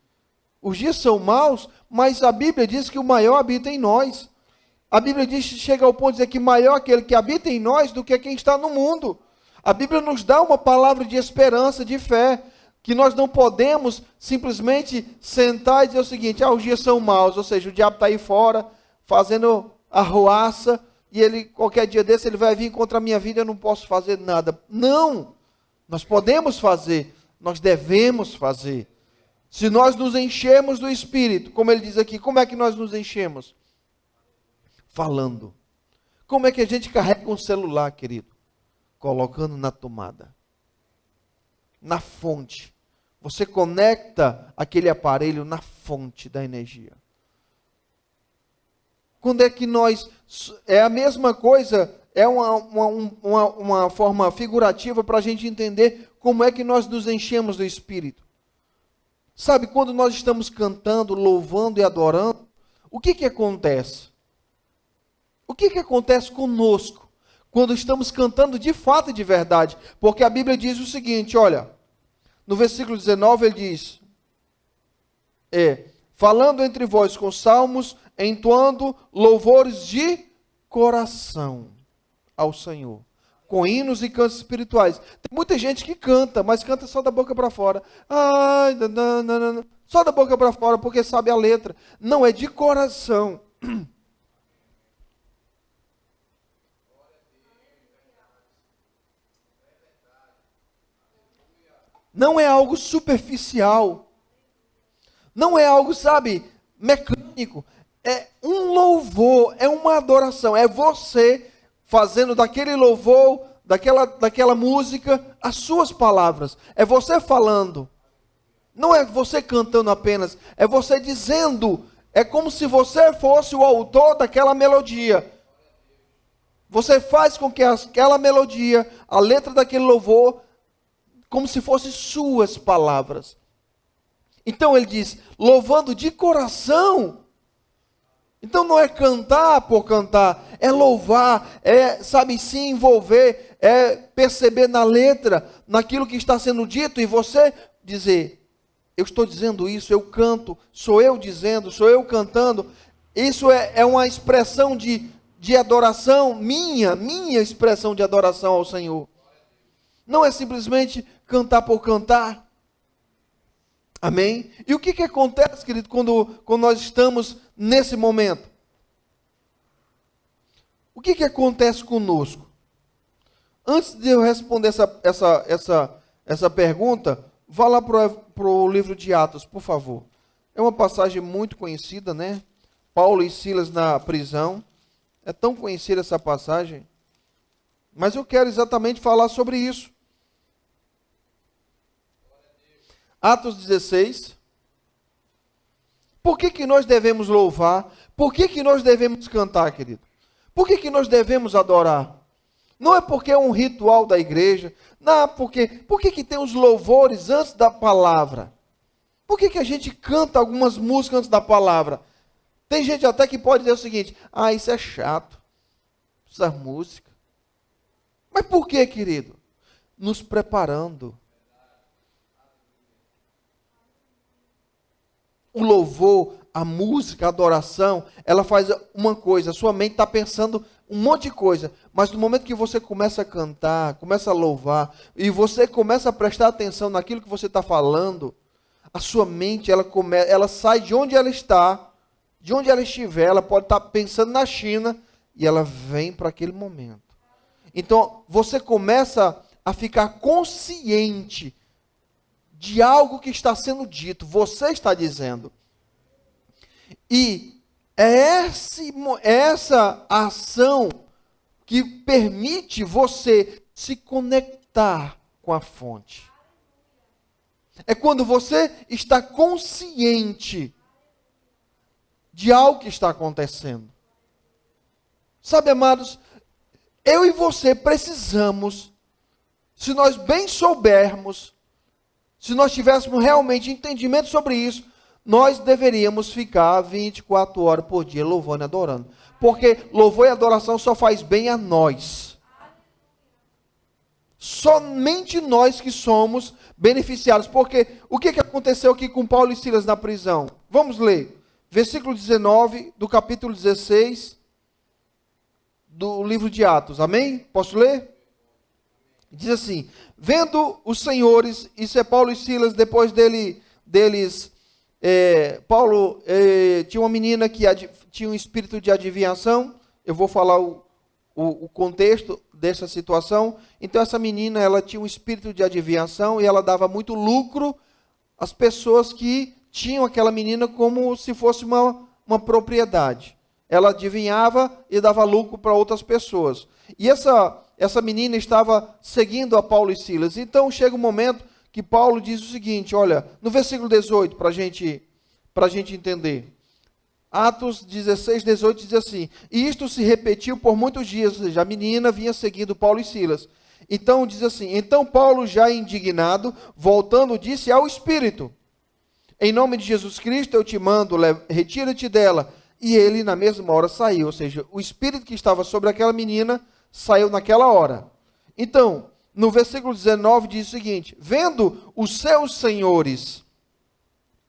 Os dias são maus, mas a Bíblia diz que o maior habita em nós. A Bíblia diz, chega ao ponto de dizer que maior é aquele que habita em nós do que quem está no mundo. A Bíblia nos dá uma palavra de esperança, de fé, que nós não podemos simplesmente sentar e dizer o seguinte, os dias são maus, ou seja, o diabo está aí fora, fazendo arruaça, e ele, qualquer dia desse, ele vai vir contra a minha vida, eu não posso fazer nada. Não! Nós podemos fazer, nós devemos fazer. Se nós nos enchermos do Espírito, como ele diz aqui, como é que nós nos enchemos? Falando. Como é que a gente carrega um celular, querido? Colocando na tomada. Na fonte. Você conecta aquele aparelho na fonte da energia. Quando é que nós... É a mesma coisa, é uma forma figurativa para a gente entender como é que nós nos enchemos do Espírito. Sabe, quando nós estamos cantando, louvando e adorando, o que acontece? O que acontece conosco quando estamos cantando de fato e de verdade? Porque a Bíblia diz o seguinte, olha, no versículo 19 ele diz, falando entre vós com salmos, entoando louvores de coração ao Senhor, com hinos e cantos espirituais. Tem muita gente que canta, mas canta só da boca para fora. Só da boca para fora, porque sabe a letra. Não, é de coração. não é algo superficial, não é algo, sabe, mecânico. É um louvor, é uma adoração, é você fazendo daquele louvor, daquela música, as suas palavras. É você falando. Não é você cantando apenas, é você dizendo. É como se você fosse o autor daquela melodia. Você faz com que aquela melodia, a letra daquele louvor, como se fossem suas palavras. Então ele diz, louvando de coração. Então não é cantar por cantar, é louvar, é, sabe, se envolver, é perceber na letra, naquilo que está sendo dito, e você dizer, eu estou dizendo isso, eu canto, sou eu dizendo, sou eu cantando. Isso é uma expressão de adoração, minha expressão de adoração ao Senhor. Não é simplesmente cantar por cantar. Amém? E o que acontece, querido, quando nós estamos nesse momento? O que acontece conosco? Antes de eu responder essa pergunta, vá lá para o livro de Atos, por favor. É uma passagem muito conhecida, né? Paulo e Silas na prisão. É tão conhecida essa passagem. Mas eu quero exatamente falar sobre isso. Atos 16. Por que nós devemos louvar? Por que nós devemos cantar, querido? Por que nós devemos adorar? Não é porque é um ritual da igreja. Não, por que tem os louvores antes da palavra? Por que a gente canta algumas músicas antes da palavra? Tem gente até que pode dizer o seguinte, isso é chato, essa música. Mas por que, querido? Nos preparando. O louvor, a música, a adoração, ela faz uma coisa, a sua mente está pensando um monte de coisa, mas no momento que você começa a cantar, começa a louvar, e você começa a prestar atenção naquilo que você está falando, a sua mente, ela sai de onde ela está, de onde ela estiver, ela pode estar pensando na China, e ela vem para aquele momento. Então, você começa a ficar consciente de algo que está sendo dito, você está dizendo. E é essa ação que permite você se conectar com a fonte. É quando você está consciente de algo que está acontecendo. Sabe, amados, eu e você precisamos, se nós bem soubermos, se nós tivéssemos realmente entendimento sobre isso, nós deveríamos ficar 24 horas por dia louvando e adorando. Porque louvor e adoração só faz bem a nós. Somente nós que somos beneficiados. Porque o que aconteceu aqui com Paulo e Silas na prisão? Vamos ler. Versículo 19 do capítulo 16 do livro de Atos. Amém? Posso ler? Diz assim, vendo os senhores, isso é Paulo e Silas, depois deles, Paulo tinha uma menina que tinha um espírito de adivinhação, eu vou falar o contexto dessa situação. Então essa menina, ela tinha um espírito de adivinhação e ela dava muito lucro às pessoas que tinham aquela menina como se fosse uma propriedade. Ela adivinhava e dava lucro para outras pessoas. E essa menina estava seguindo a Paulo e Silas. Então chega um momento que Paulo diz o seguinte, olha, no versículo 18, para a gente entender. Atos 16, 18 diz assim, e isto se repetiu por muitos dias, ou seja, a menina vinha seguindo Paulo e Silas. Então diz assim, então Paulo já indignado, voltando, disse ao Espírito, em nome de Jesus Cristo eu te mando, retira-te dela. E ele na mesma hora saiu, ou seja, o Espírito que estava sobre aquela menina saiu naquela hora. Então, no versículo 19 diz o seguinte, vendo os seus senhores,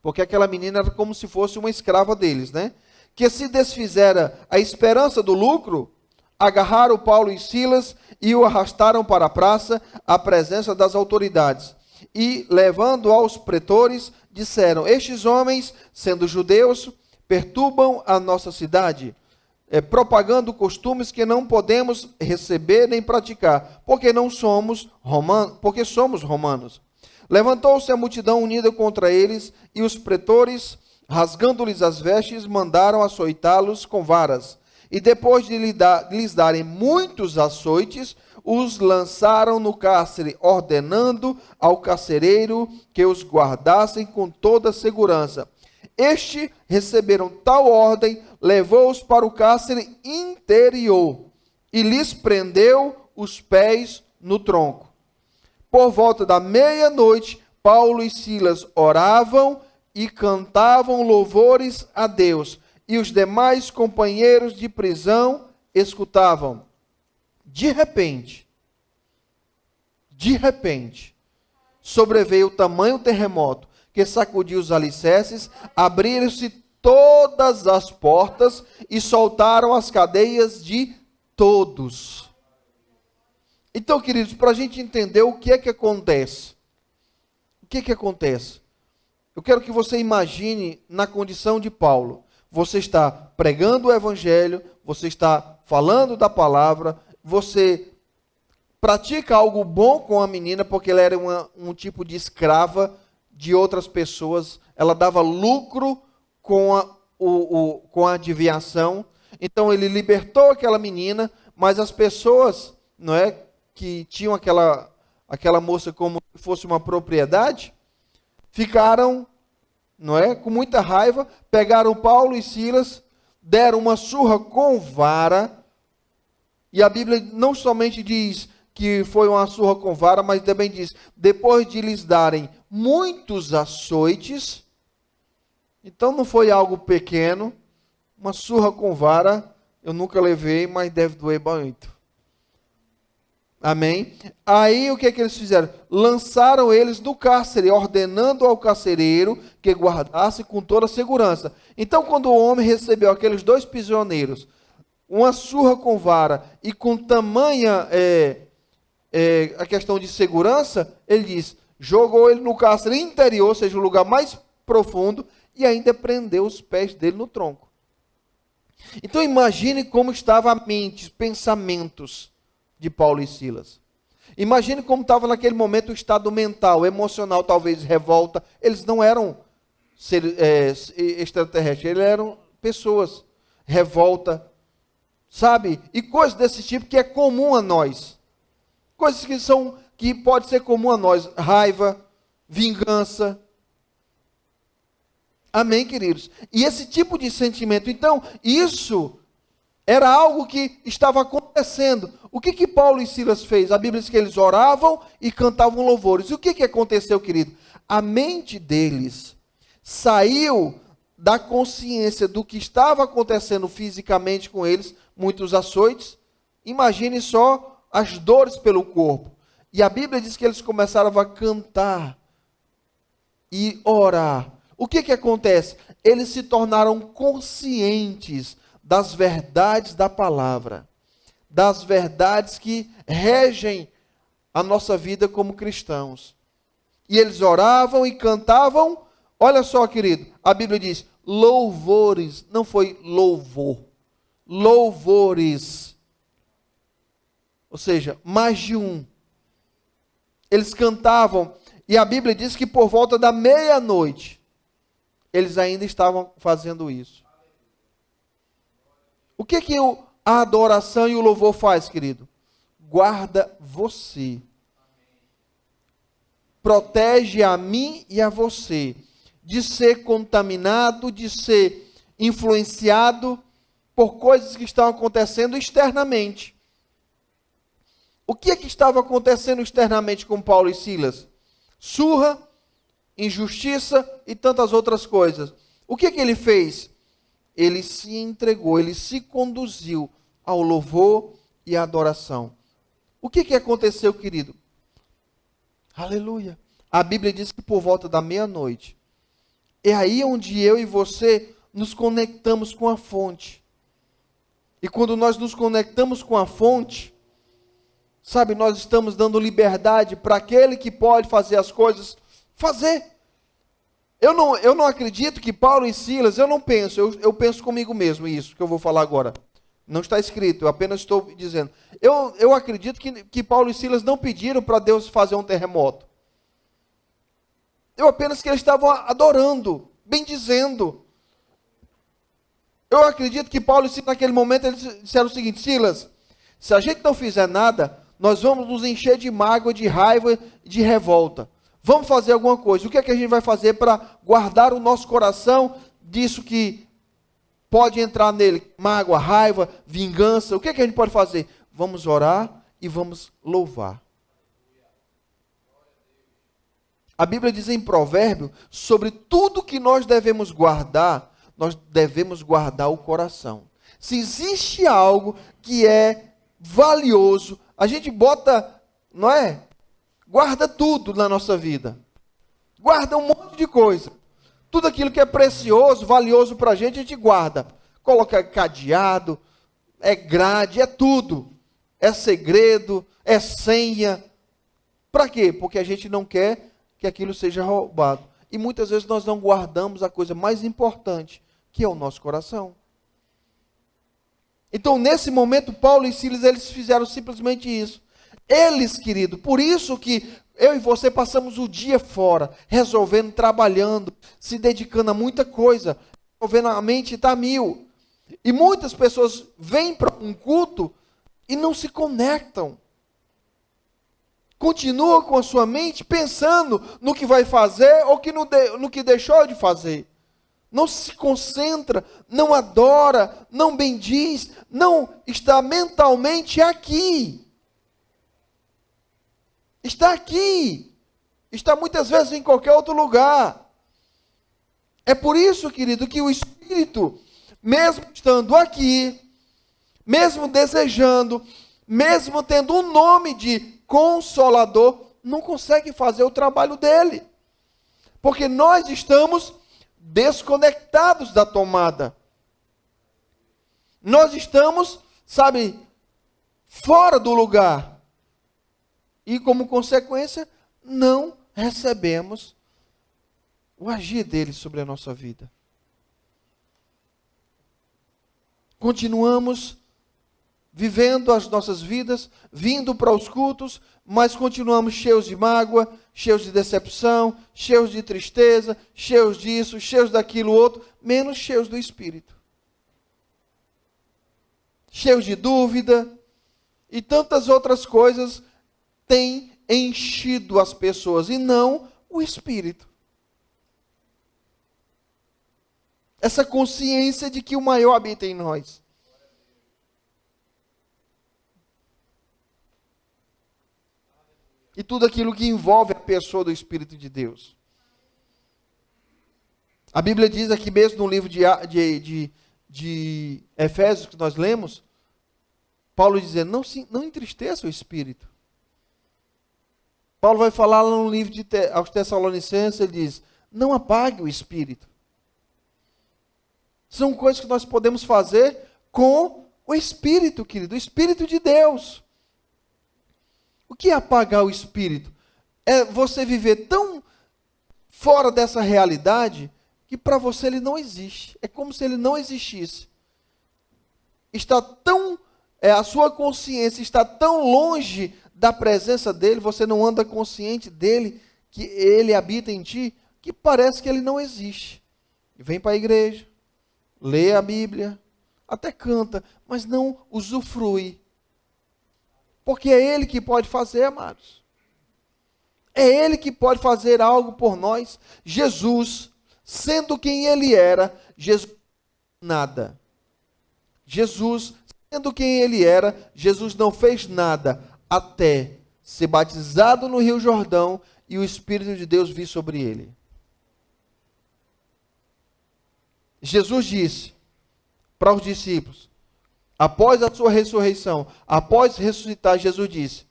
porque aquela menina era como se fosse uma escrava deles, né? Que se desfizera a esperança do lucro, agarraram Paulo e Silas e o arrastaram para a praça, à presença das autoridades. E, levando aos pretores, disseram, estes homens, sendo judeus, perturbam a nossa cidade, propagando costumes que não podemos receber nem praticar, porque somos romanos. Levantou-se a multidão unida contra eles, e os pretores, rasgando-lhes as vestes, mandaram açoitá-los com varas. E depois de lhes darem muitos açoites, os lançaram no cárcere, ordenando ao carcereiro que os guardassem com toda segurança. Este receberam tal ordem, levou-os para o cárcere interior e lhes prendeu os pés no tronco. Por volta da meia-noite, Paulo e Silas oravam e cantavam louvores a Deus, e os demais companheiros de prisão escutavam. De repente, sobreveio tamanho terremoto que sacudiu os alicerces, abriram-se todas as portas e soltaram as cadeias de todos. Então, queridos, para a gente entender o que é que acontece. O que é que acontece? Eu quero que você imagine na condição de Paulo. Você está pregando o evangelho, você está falando da palavra, você pratica algo bom com a menina, porque ela era um tipo de escrava de outras pessoas, ela dava lucro com a adivinhação. Então ele libertou aquela menina, mas as pessoas, não é, que tinham aquela moça como se fosse uma propriedade, ficaram, não é, com muita raiva, pegaram Paulo e Silas, deram uma surra com vara, e a Bíblia não somente diz que foi uma surra com vara, mas também diz, depois de lhes darem muitos açoites, então não foi algo pequeno, uma surra com vara, eu nunca levei, mas deve doer muito. Amém? Aí o que é que eles fizeram? Lançaram eles do cárcere, ordenando ao carcereiro que guardasse com toda a segurança. Então, quando o homem recebeu aqueles dois prisioneiros, uma surra com vara e com tamanha a questão de segurança, ele diz, jogou ele no cárcere interior, ou seja, o lugar mais profundo, e ainda prendeu os pés dele no tronco. Então imagine como estava a mente, os pensamentos de Paulo e Silas. Imagine como estava naquele momento o estado mental, emocional, talvez revolta. Eles não eram extraterrestres, eles eram pessoas. Revolta, sabe? E coisas desse tipo que é comum a nós. Coisas que pode ser comum a nós. Raiva, vingança. Amém, queridos? E esse tipo de sentimento, então, isso era algo que estava acontecendo. O que Paulo e Silas fez? A Bíblia diz que eles oravam e cantavam louvores. E o que aconteceu, querido? A mente deles saiu da consciência do que estava acontecendo fisicamente com eles, muitos açoites. Imagine só as dores pelo corpo. E a Bíblia diz que eles começaram a cantar e orar. O que acontece? Eles se tornaram conscientes das verdades da palavra, das verdades que regem a nossa vida como cristãos. E eles oravam e cantavam, olha só, querido, a Bíblia diz louvores, não foi louvor, louvores. Ou seja, mais de um. Eles cantavam, e a Bíblia diz que por volta da meia-noite, eles ainda estavam fazendo isso. O que a adoração e o louvor faz, querido? Guarda você. Protege a mim e a você de ser contaminado, de ser influenciado por coisas que estão acontecendo externamente. O que estava acontecendo externamente com Paulo e Silas? Surra, injustiça e tantas outras coisas. O que ele fez? Ele se entregou, ele se conduziu ao louvor e à adoração. O que aconteceu, querido? Aleluia. A Bíblia diz que por volta da meia-noite, é aí onde eu e você nos conectamos com a fonte. E quando nós nos conectamos com a fonte, sabe, nós estamos dando liberdade para aquele que pode fazer as coisas, fazer. Eu não acredito que Paulo e Silas, eu penso comigo mesmo isso que eu vou falar agora. Não está escrito, eu apenas estou dizendo. Eu acredito que Paulo e Silas não pediram para Deus fazer um terremoto. Eu apenas que eles estavam adorando, bendizendo. Eu acredito que Paulo e Silas, naquele momento, eles disseram o seguinte: Silas, se a gente não fizer nada, nós vamos nos encher de mágoa, de raiva, de revolta. Vamos fazer alguma coisa. O que é que a gente vai fazer para guardar o nosso coração disso que pode entrar nele? Mágoa, raiva, vingança. O que é que a gente pode fazer? Vamos orar e vamos louvar. A Bíblia diz em Provérbio, sobre tudo que nós devemos guardar o coração. Se existe algo que é valioso, a gente bota, não é? Guarda tudo na nossa vida. Guarda um monte de coisa. Tudo aquilo que é precioso, valioso para a gente guarda. Coloca cadeado, é grade, é tudo. É segredo, é senha. Para quê? Porque a gente não quer que aquilo seja roubado. E muitas vezes nós não guardamos a coisa mais importante, que é o nosso coração. Então, nesse momento, Paulo e Silas, eles fizeram simplesmente isso. Eles, querido, por isso que eu e você passamos o dia fora, resolvendo, trabalhando, se dedicando a muita coisa, resolvendo, a mente está mil. E muitas pessoas vêm para um culto e não se conectam. Continua com a sua mente pensando no que vai fazer ou no que deixou de fazer. Não se concentra, não adora, não bendiz, não está mentalmente aqui. Está aqui. Está muitas vezes em qualquer outro lugar. É por isso, querido, que o Espírito, mesmo estando aqui, mesmo desejando, mesmo tendo um nome de Consolador, não consegue fazer o trabalho dele. Porque nós estamos desconectados da tomada. Nós estamos, sabe, fora do lugar. E como consequência, não recebemos o agir dele sobre a nossa vida. Continuamos vivendo as nossas vidas, vindo para os cultos, mas continuamos cheios de mágoa, cheios de decepção, cheios de tristeza, cheios disso, cheios daquilo outro, menos cheios do Espírito. Cheios de dúvida e tantas outras coisas têm enchido as pessoas e não o Espírito. Essa consciência de que o maior habita em nós. E tudo aquilo que envolve a pessoa do Espírito de Deus. A Bíblia diz aqui mesmo no livro de Efésios que nós lemos, Paulo dizendo, não entristeça o Espírito. Paulo vai falar lá no livro aos Tessalonicenses, ele diz, não apague o Espírito. São coisas que nós podemos fazer com o Espírito, querido, o Espírito de Deus. O que é apagar o Espírito? É você viver tão fora dessa realidade que para você ele não existe. É como se ele não existisse. Está tão, a sua consciência está tão longe da presença dele, você não anda consciente dele, que ele habita em ti, que parece que ele não existe. Vem para a igreja, lê a Bíblia, até canta, mas não usufrui. Porque é Ele que pode fazer, amados. É Ele que pode fazer algo por nós. Jesus, sendo quem Ele era, Jesus nada. Jesus, sendo quem Ele era, Jesus não fez nada até ser batizado no Rio Jordão e o Espírito de Deus vir sobre Ele. Jesus disse para os discípulos, após a sua ressurreição, após ressuscitar, Jesus disse,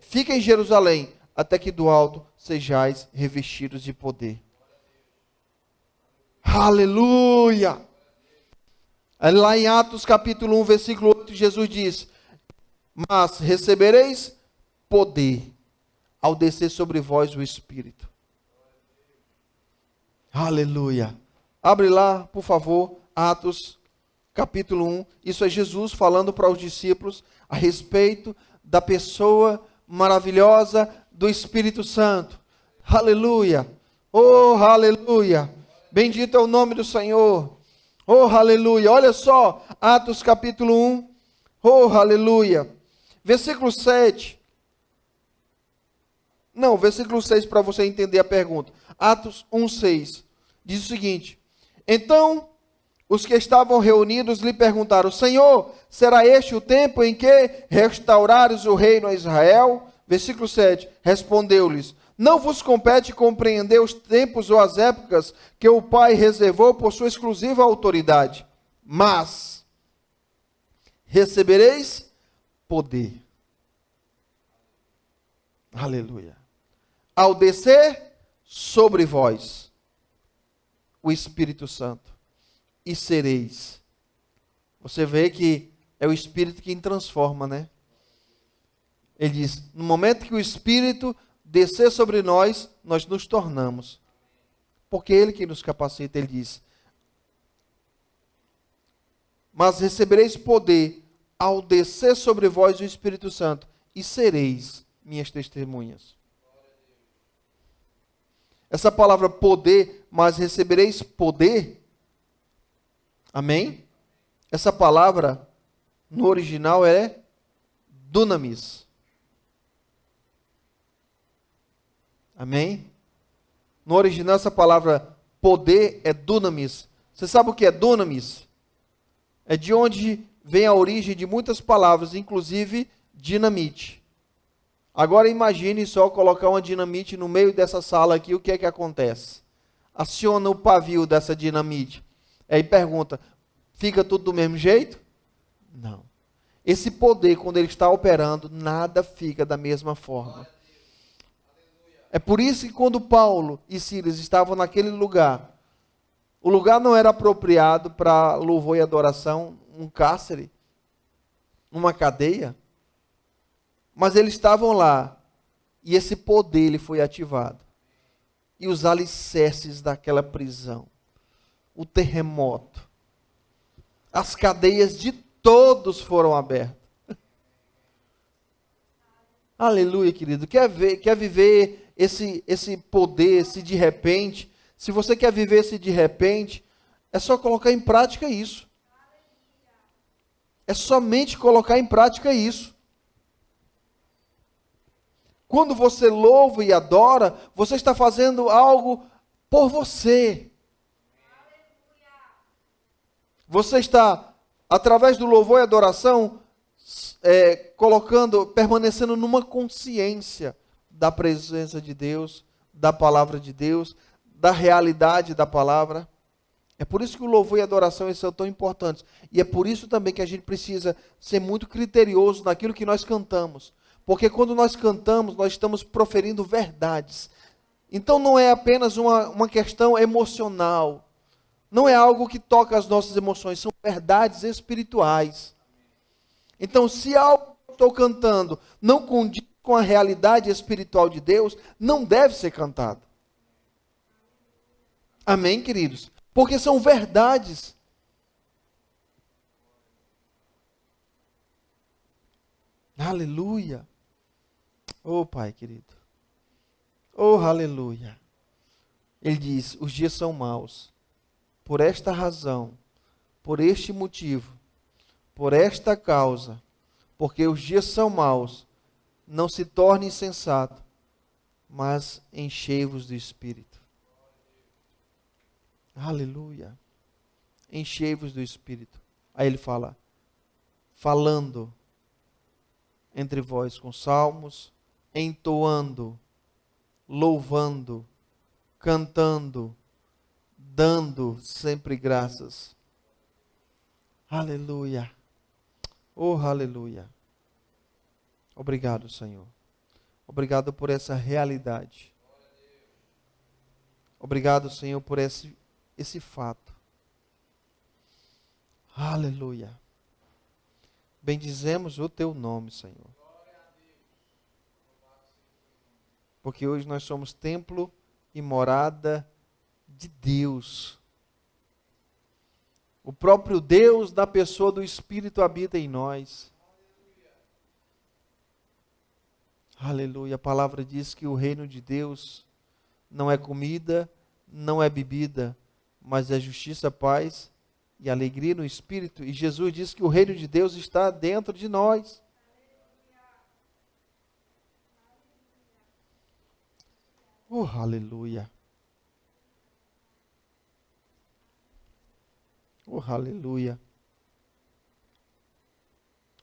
fica em Jerusalém, até que do alto sejais revestidos de poder. Aleluia! Lá em Atos capítulo 1, versículo 8, Jesus diz, mas recebereis poder ao descer sobre vós o Espírito. Aleluia! Abre lá, por favor, Atos capítulo 1, isso é Jesus falando para os discípulos a respeito da pessoa maravilhosa do Espírito Santo. Aleluia. Oh, aleluia. Bendito é o nome do Senhor. Oh, aleluia. Olha só, Atos capítulo 1. Oh, aleluia. Versículo 7. Não, versículo 6 para você entender a pergunta. Atos 1, 6. Diz o seguinte: então os que estavam reunidos lhe perguntaram: Senhor, será este o tempo em que restaurares o reino a Israel? Versículo 7. Respondeu-lhes: não vos compete compreender os tempos ou as épocas que o Pai reservou por sua exclusiva autoridade, mas recebereis poder. Aleluia. Ao descer sobre vós o Espírito Santo, e sereis. Você vê que é o Espírito quem transforma, né? Ele diz, no momento que o Espírito descer sobre nós, nós nos tornamos. Porque Ele que nos capacita, Ele diz. Mas recebereis poder ao descer sobre vós o Espírito Santo, e sereis minhas testemunhas. Essa palavra poder, mas recebereis poder. Amém? Essa palavra, no original, é dunamis. Amém? No original, essa palavra poder é dunamis. Você sabe o que é dunamis? É de onde vem a origem de muitas palavras, inclusive dinamite. Agora imagine só colocar uma dinamite no meio dessa sala aqui, o que é que acontece? Aciona o pavio dessa dinamite. Aí pergunta, fica tudo do mesmo jeito? Não. Esse poder, quando ele está operando, nada fica da mesma forma. É por isso que quando Paulo e Silas estavam naquele lugar, o lugar não era apropriado para louvor e adoração, um cárcere, uma cadeia, mas eles estavam lá e esse poder ele foi ativado. E os alicerces daquela prisão, o terremoto, as cadeias de todos foram abertas. Aleluia, querido. Quer viver esse poder, esse de repente? Se você quer viver esse de repente, é só colocar em prática isso. É somente colocar em prática isso. Quando você louva e adora, você está fazendo algo por você. Você está, através do louvor e adoração, permanecendo numa consciência da presença de Deus, da palavra de Deus, da realidade da palavra. É por isso que o louvor e a adoração são tão importantes. E é por isso também que a gente precisa ser muito criterioso naquilo que nós cantamos. Porque quando nós cantamos, nós estamos proferindo verdades. Então não é apenas uma questão emocional. Não é algo que toca as nossas emoções, são verdades espirituais. Então, se algo que eu estou cantando não condiz com a realidade espiritual de Deus, não deve ser cantado. Amém, queridos? Porque são verdades. Aleluia. Oh, Pai querido. Oh, aleluia. Ele diz, os dias são maus. Por esta razão, por este motivo, por esta causa, porque os dias são maus, não se torne insensato, mas enchei-vos do Espírito. Aleluia. Enchei-vos do Espírito. Aí ele fala, falando entre vós com salmos, entoando, louvando, cantando, dando sempre graças. Aleluia. Oh, aleluia. Obrigado, Senhor. Obrigado por essa realidade. Obrigado, Senhor, por esse fato. Aleluia. Bendizemos o teu nome, Senhor. Porque hoje nós somos templo e morada de Deus. O próprio Deus, na pessoa do Espírito, habita em nós. Aleluia. A palavra diz que o reino de Deus não é comida, não é bebida, mas é justiça, paz e alegria no Espírito. E Jesus diz que o reino de Deus está dentro de nós. Oh, aleluia. Oh, aleluia.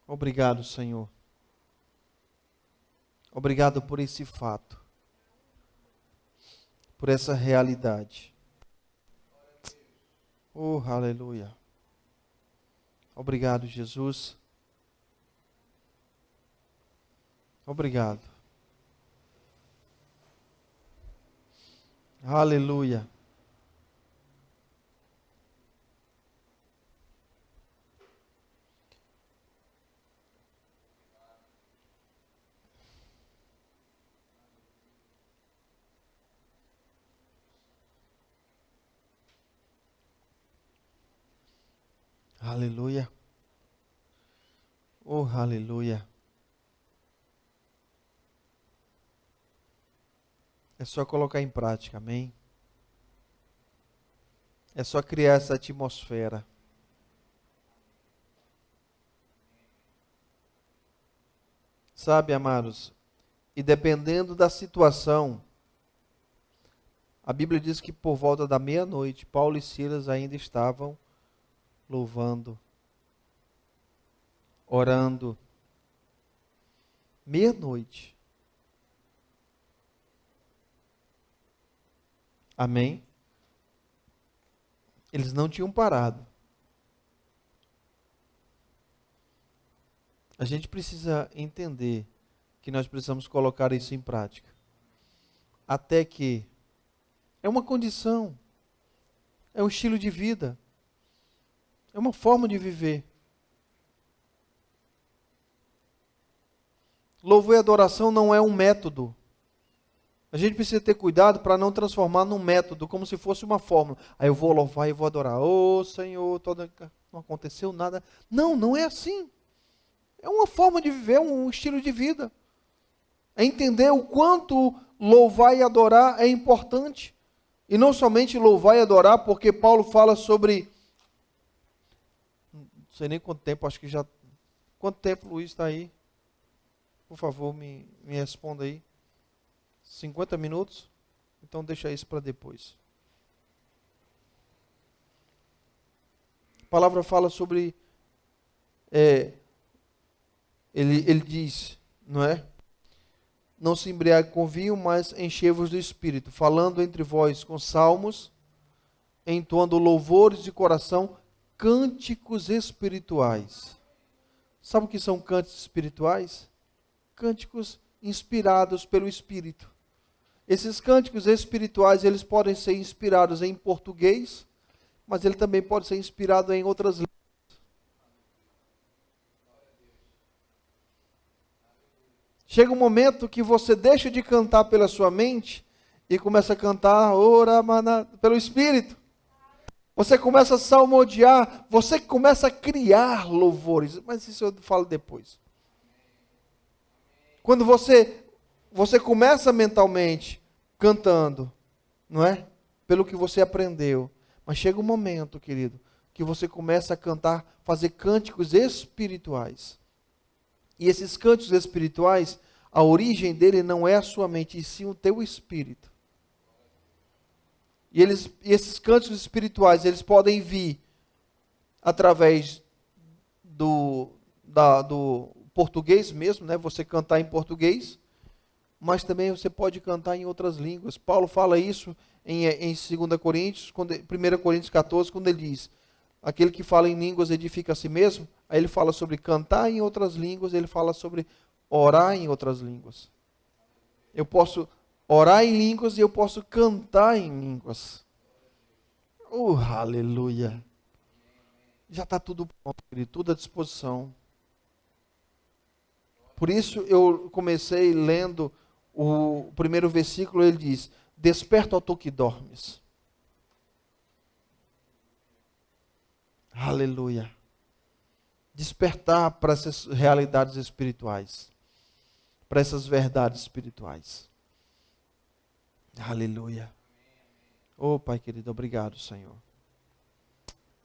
Obrigado, Senhor. Obrigado por esse fato, por essa realidade. Oh, aleluia. Obrigado, Jesus. Obrigado. Aleluia. Aleluia. Oh, aleluia. É só colocar em prática, amém? É só criar essa atmosfera. Sabe, amados, e dependendo da situação, a Bíblia diz que por volta da meia-noite, Paulo e Silas ainda estavam louvando, orando. Meia-noite. Amém? Eles não tinham parado. A gente precisa entender que nós precisamos colocar isso em prática. Até que é uma condição, é um estilo de vida, é uma forma de viver. Louvor e adoração não é um método. A gente precisa ter cuidado para não transformar num método, como se fosse uma fórmula. Aí eu vou louvar e vou adorar. Ô Senhor, não aconteceu nada. Não, não é assim. É uma forma de viver, um estilo de vida. É entender o quanto louvar e adorar é importante. E não somente louvar e adorar, porque Paulo fala sobre... Não sei nem quanto tempo, acho que já... Quanto tempo o Luiz está aí? Por favor, me responda aí. 50 minutos? Então deixa isso para depois. A palavra fala sobre... Ele diz, não é? Não se embriague com vinho, mas enchei-vos do Espírito, falando entre vós com salmos, entoando louvores de coração, cânticos espirituais. Sabe o que são cânticos espirituais? Cânticos inspirados pelo Espírito. Esses cânticos espirituais, eles podem ser inspirados em português, mas ele também pode ser inspirado em outras línguas. Chega um momento que você deixa de cantar pela sua mente e começa a cantar pelo Espírito. Você começa a salmodiar, você começa a criar louvores, mas isso eu falo depois. Quando você começa mentalmente cantando, não é? Pelo que você aprendeu. Mas chega um momento, querido, que você começa a cantar, fazer cânticos espirituais. E esses cânticos espirituais, a origem dele não é a sua mente, e sim o teu espírito. E esses cânticos espirituais, eles podem vir através do português mesmo, né? Você cantar em português, mas também você pode cantar em outras línguas. Paulo fala isso em 2 Coríntios, 1 Coríntios 14, quando ele diz: aquele que fala em línguas edifica a si mesmo. Aí ele fala sobre cantar em outras línguas, ele fala sobre orar em outras línguas. Eu posso orar em línguas e eu posso cantar em línguas. Oh, aleluia. Já está tudo pronto, querido, tudo à disposição. Por isso eu comecei lendo o primeiro versículo, ele diz: desperta, ó tu que dormes. Aleluia. Despertar para essas realidades espirituais, para essas verdades espirituais. Aleluia. Oh, Pai querido, obrigado, Senhor.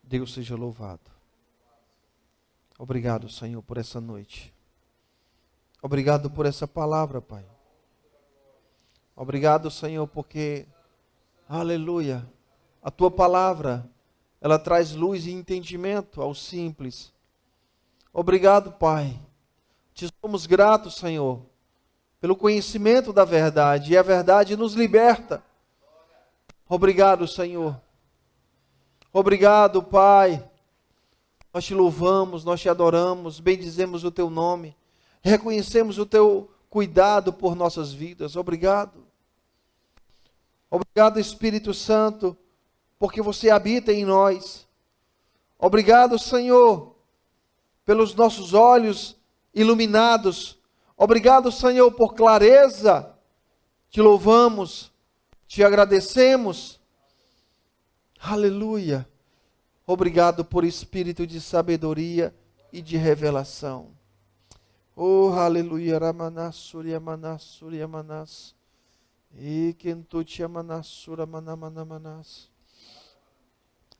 Deus seja louvado. Obrigado, Senhor, por essa noite. Obrigado por essa palavra, Pai. Obrigado, Senhor, porque, aleluia, a Tua palavra, ela traz luz e entendimento ao simples. Obrigado, Pai. Te somos gratos, Senhor, pelo conhecimento da verdade, e a verdade nos liberta. Obrigado, Senhor. Obrigado, Pai. Nós te louvamos, nós te adoramos, bendizemos o Teu nome, reconhecemos o Teu cuidado por nossas vidas. Obrigado. Obrigado, Espírito Santo, porque você habita em nós. Obrigado, Senhor, pelos nossos olhos iluminados. Obrigado, Senhor, por clareza. Te louvamos, te agradecemos. Aleluia. Obrigado por espírito de sabedoria e de revelação. Oh, aleluia. Ramanas, Surya Manas, Surya Manas. E Kentutia Manas, Sura Manamanamas.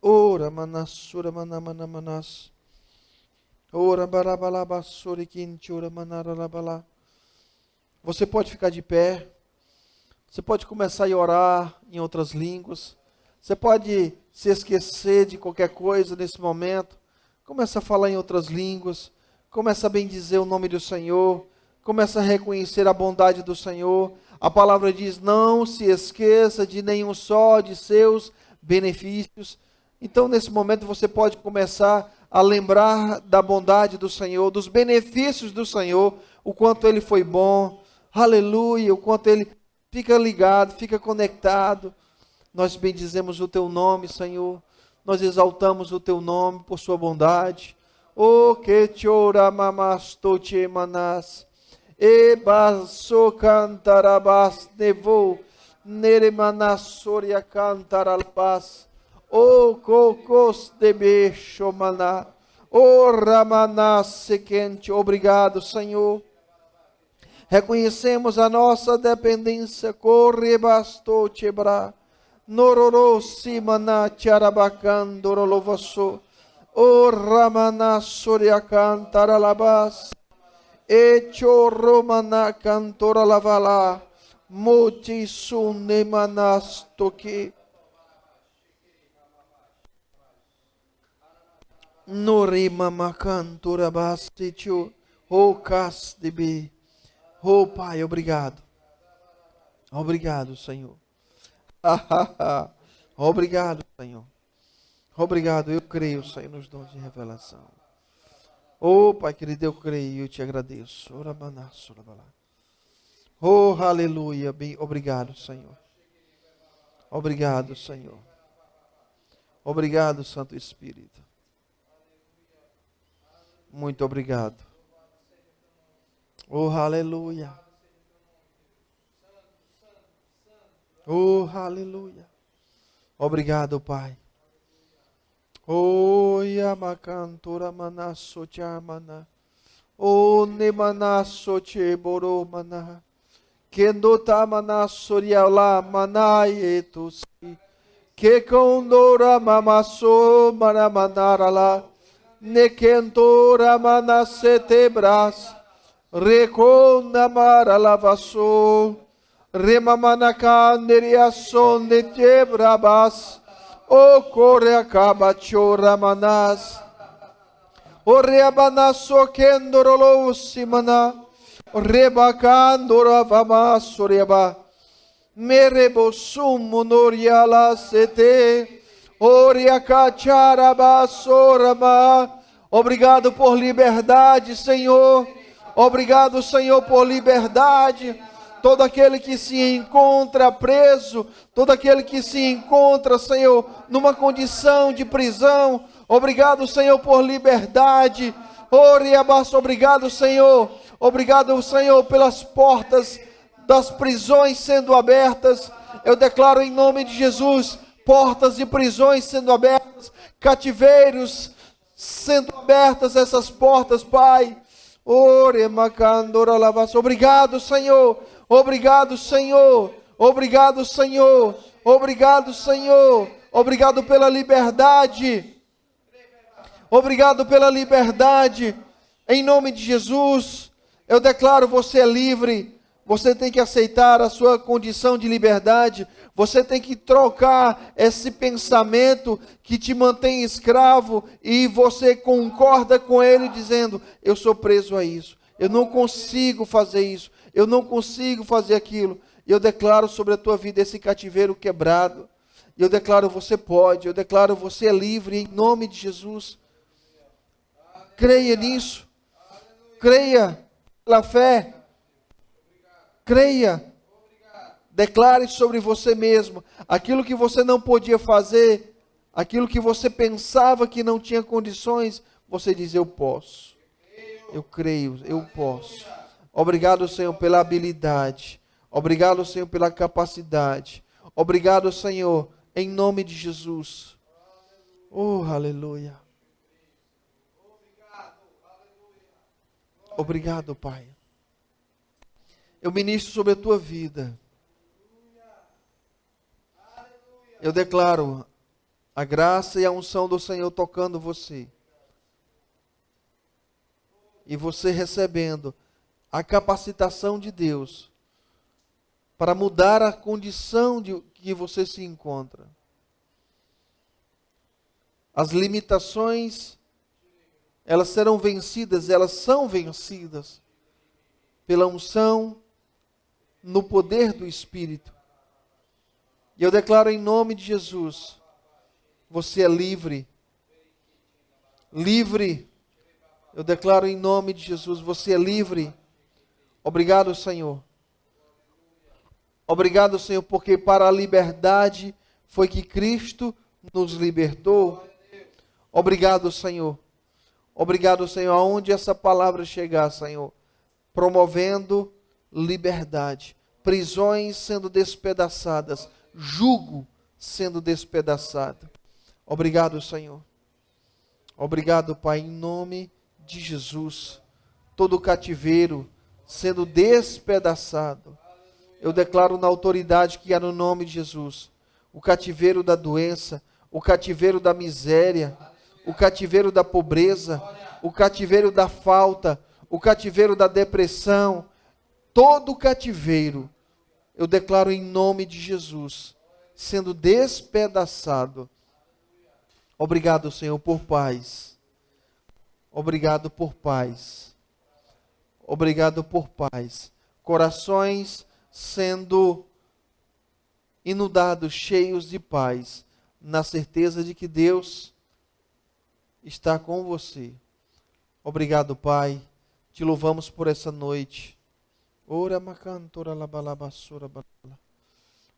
Ora Manas, Sura Manamanamas. Ora Barabalaba, Suri Kintura Manarabala. Você pode ficar de pé. Você pode começar a orar em outras línguas. Você pode se esquecer de qualquer coisa nesse momento. Começa a falar em outras línguas. Começa a bendizer o nome do Senhor. Começa a reconhecer a bondade do Senhor. A palavra diz, não se esqueça de nenhum só de seus benefícios. Então, nesse momento, você pode começar a lembrar da bondade do Senhor, dos benefícios do Senhor, o quanto Ele foi bom. Aleluia, o quanto Ele fica ligado, fica conectado. Nós bendizemos o Teu nome, Senhor. Nós exaltamos o Teu nome por Sua bondade. O que te ora mamasto te manas. E baso cantarabas nevo. Nere manassoria cantaralbas. O cocos de beixo maná. O ramanas sequente. Obrigado, Senhor. Reconhecemos a nossa dependência. Corre basto chebra. Nororo simana charabacan dorolovaso. O ramana surya cantaralabas. E choromana cantora lavala. Moti sunne manas toki. Norima macantura bastichu. O cas de bi. Oh, Pai, obrigado. Obrigado, Senhor. Obrigado, Senhor. Obrigado, eu creio, Senhor, nos dons de revelação. Oh, Pai querido, eu creio e eu te agradeço. Oh, aleluia. Bem, obrigado, Senhor. Obrigado, Senhor. Obrigado, Santo Espírito. Muito obrigado. Oh, aleluia. Oh, aleluia. Obrigado, Pai. Oh, yamakantura manasso chamana. Oh, nemanasso cheboro mana. Kendota manasso riala manayetusi. Que condora mamasso manamanarala. Nekentora manasete bras. Reconda maralavasso. Remamanakan neriason de tebrabas. O corre acaba chora manas. O reabanaso kendorolo simana. O rebacandora vamaso reba. Merebosum monoriala sete. Oriacacharabasorama. Obrigado por liberdade, Senhor. Obrigado, Senhor, por liberdade. Todo aquele que se encontra preso, todo aquele que se encontra, Senhor, numa condição de prisão. Obrigado, Senhor, por liberdade. Obrigado, Senhor. Obrigado, Senhor, pelas portas das prisões sendo abertas. Eu declaro em nome de Jesus, portas de prisões sendo abertas, cativeiros sendo abertas essas portas, Pai. Obrigado, Senhor. Obrigado, Senhor. Obrigado, Senhor. Obrigado, Senhor. Obrigado pela liberdade. Obrigado pela liberdade. Em nome de Jesus, eu declaro: você é livre. Você tem que aceitar a sua condição de liberdade. Você tem que trocar esse pensamento que te mantém escravo e você concorda com ele dizendo: eu sou preso a isso. Eu não consigo fazer isso. Eu não consigo fazer aquilo. E eu declaro sobre a tua vida esse cativeiro quebrado. E eu declaro: você pode. Eu declaro: você é livre em nome de Jesus. Creia nisso. Creia pela fé. Creia. Declare sobre você mesmo aquilo que você não podia fazer, aquilo que você pensava que não tinha condições. Você diz: eu posso. Eu creio, eu posso. Obrigado, Senhor, pela habilidade. Obrigado, Senhor, pela capacidade. Obrigado, Senhor, em nome de Jesus. Oh, aleluia. Obrigado, Pai. Eu ministro sobre a tua vida. Eu declaro a graça e a unção do Senhor tocando você. E você recebendo a capacitação de Deus para mudar a condição de que você se encontra. As limitações, elas serão vencidas, elas são vencidas pela unção no poder do Espírito. E eu declaro em nome de Jesus: você é livre. Livre. Eu declaro em nome de Jesus: você é livre. Obrigado, Senhor. Obrigado, Senhor, porque para a liberdade foi que Cristo nos libertou. Obrigado, Senhor. Obrigado, Senhor, aonde essa palavra chegar, Senhor, promovendo liberdade, prisões sendo despedaçadas, jugo sendo despedaçado. Obrigado, Senhor. Obrigado, Pai, em nome de Jesus. Todo cativeiro sendo despedaçado. Eu declaro na autoridade que há no nome de Jesus. O cativeiro da doença, o cativeiro da miséria, o cativeiro da pobreza, o cativeiro da falta, o cativeiro da depressão. Todo cativeiro, eu declaro em nome de Jesus, sendo despedaçado. Obrigado, Senhor, por paz. Obrigado por paz. Obrigado por paz. Corações sendo inundados, cheios de paz, na certeza de que Deus está com você. Obrigado, Pai. Te louvamos por essa noite. Ora macantora labalabassura balala.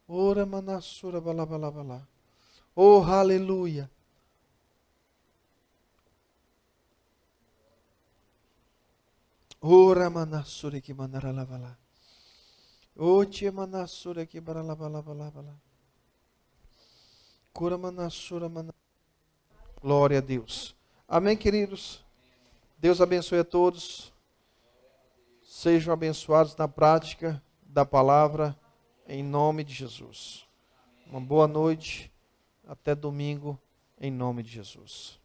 Ora manassura balabalabala. Oh, aleluia. Ora manassura que mandara lavala. Oh, tia manassura que baralabalabala. Cura manassura mana. Glória a Deus. Amém, queridos. Deus abençoe a todos. Sejam abençoados na prática da palavra, em nome de Jesus. Uma boa noite, até domingo, em nome de Jesus.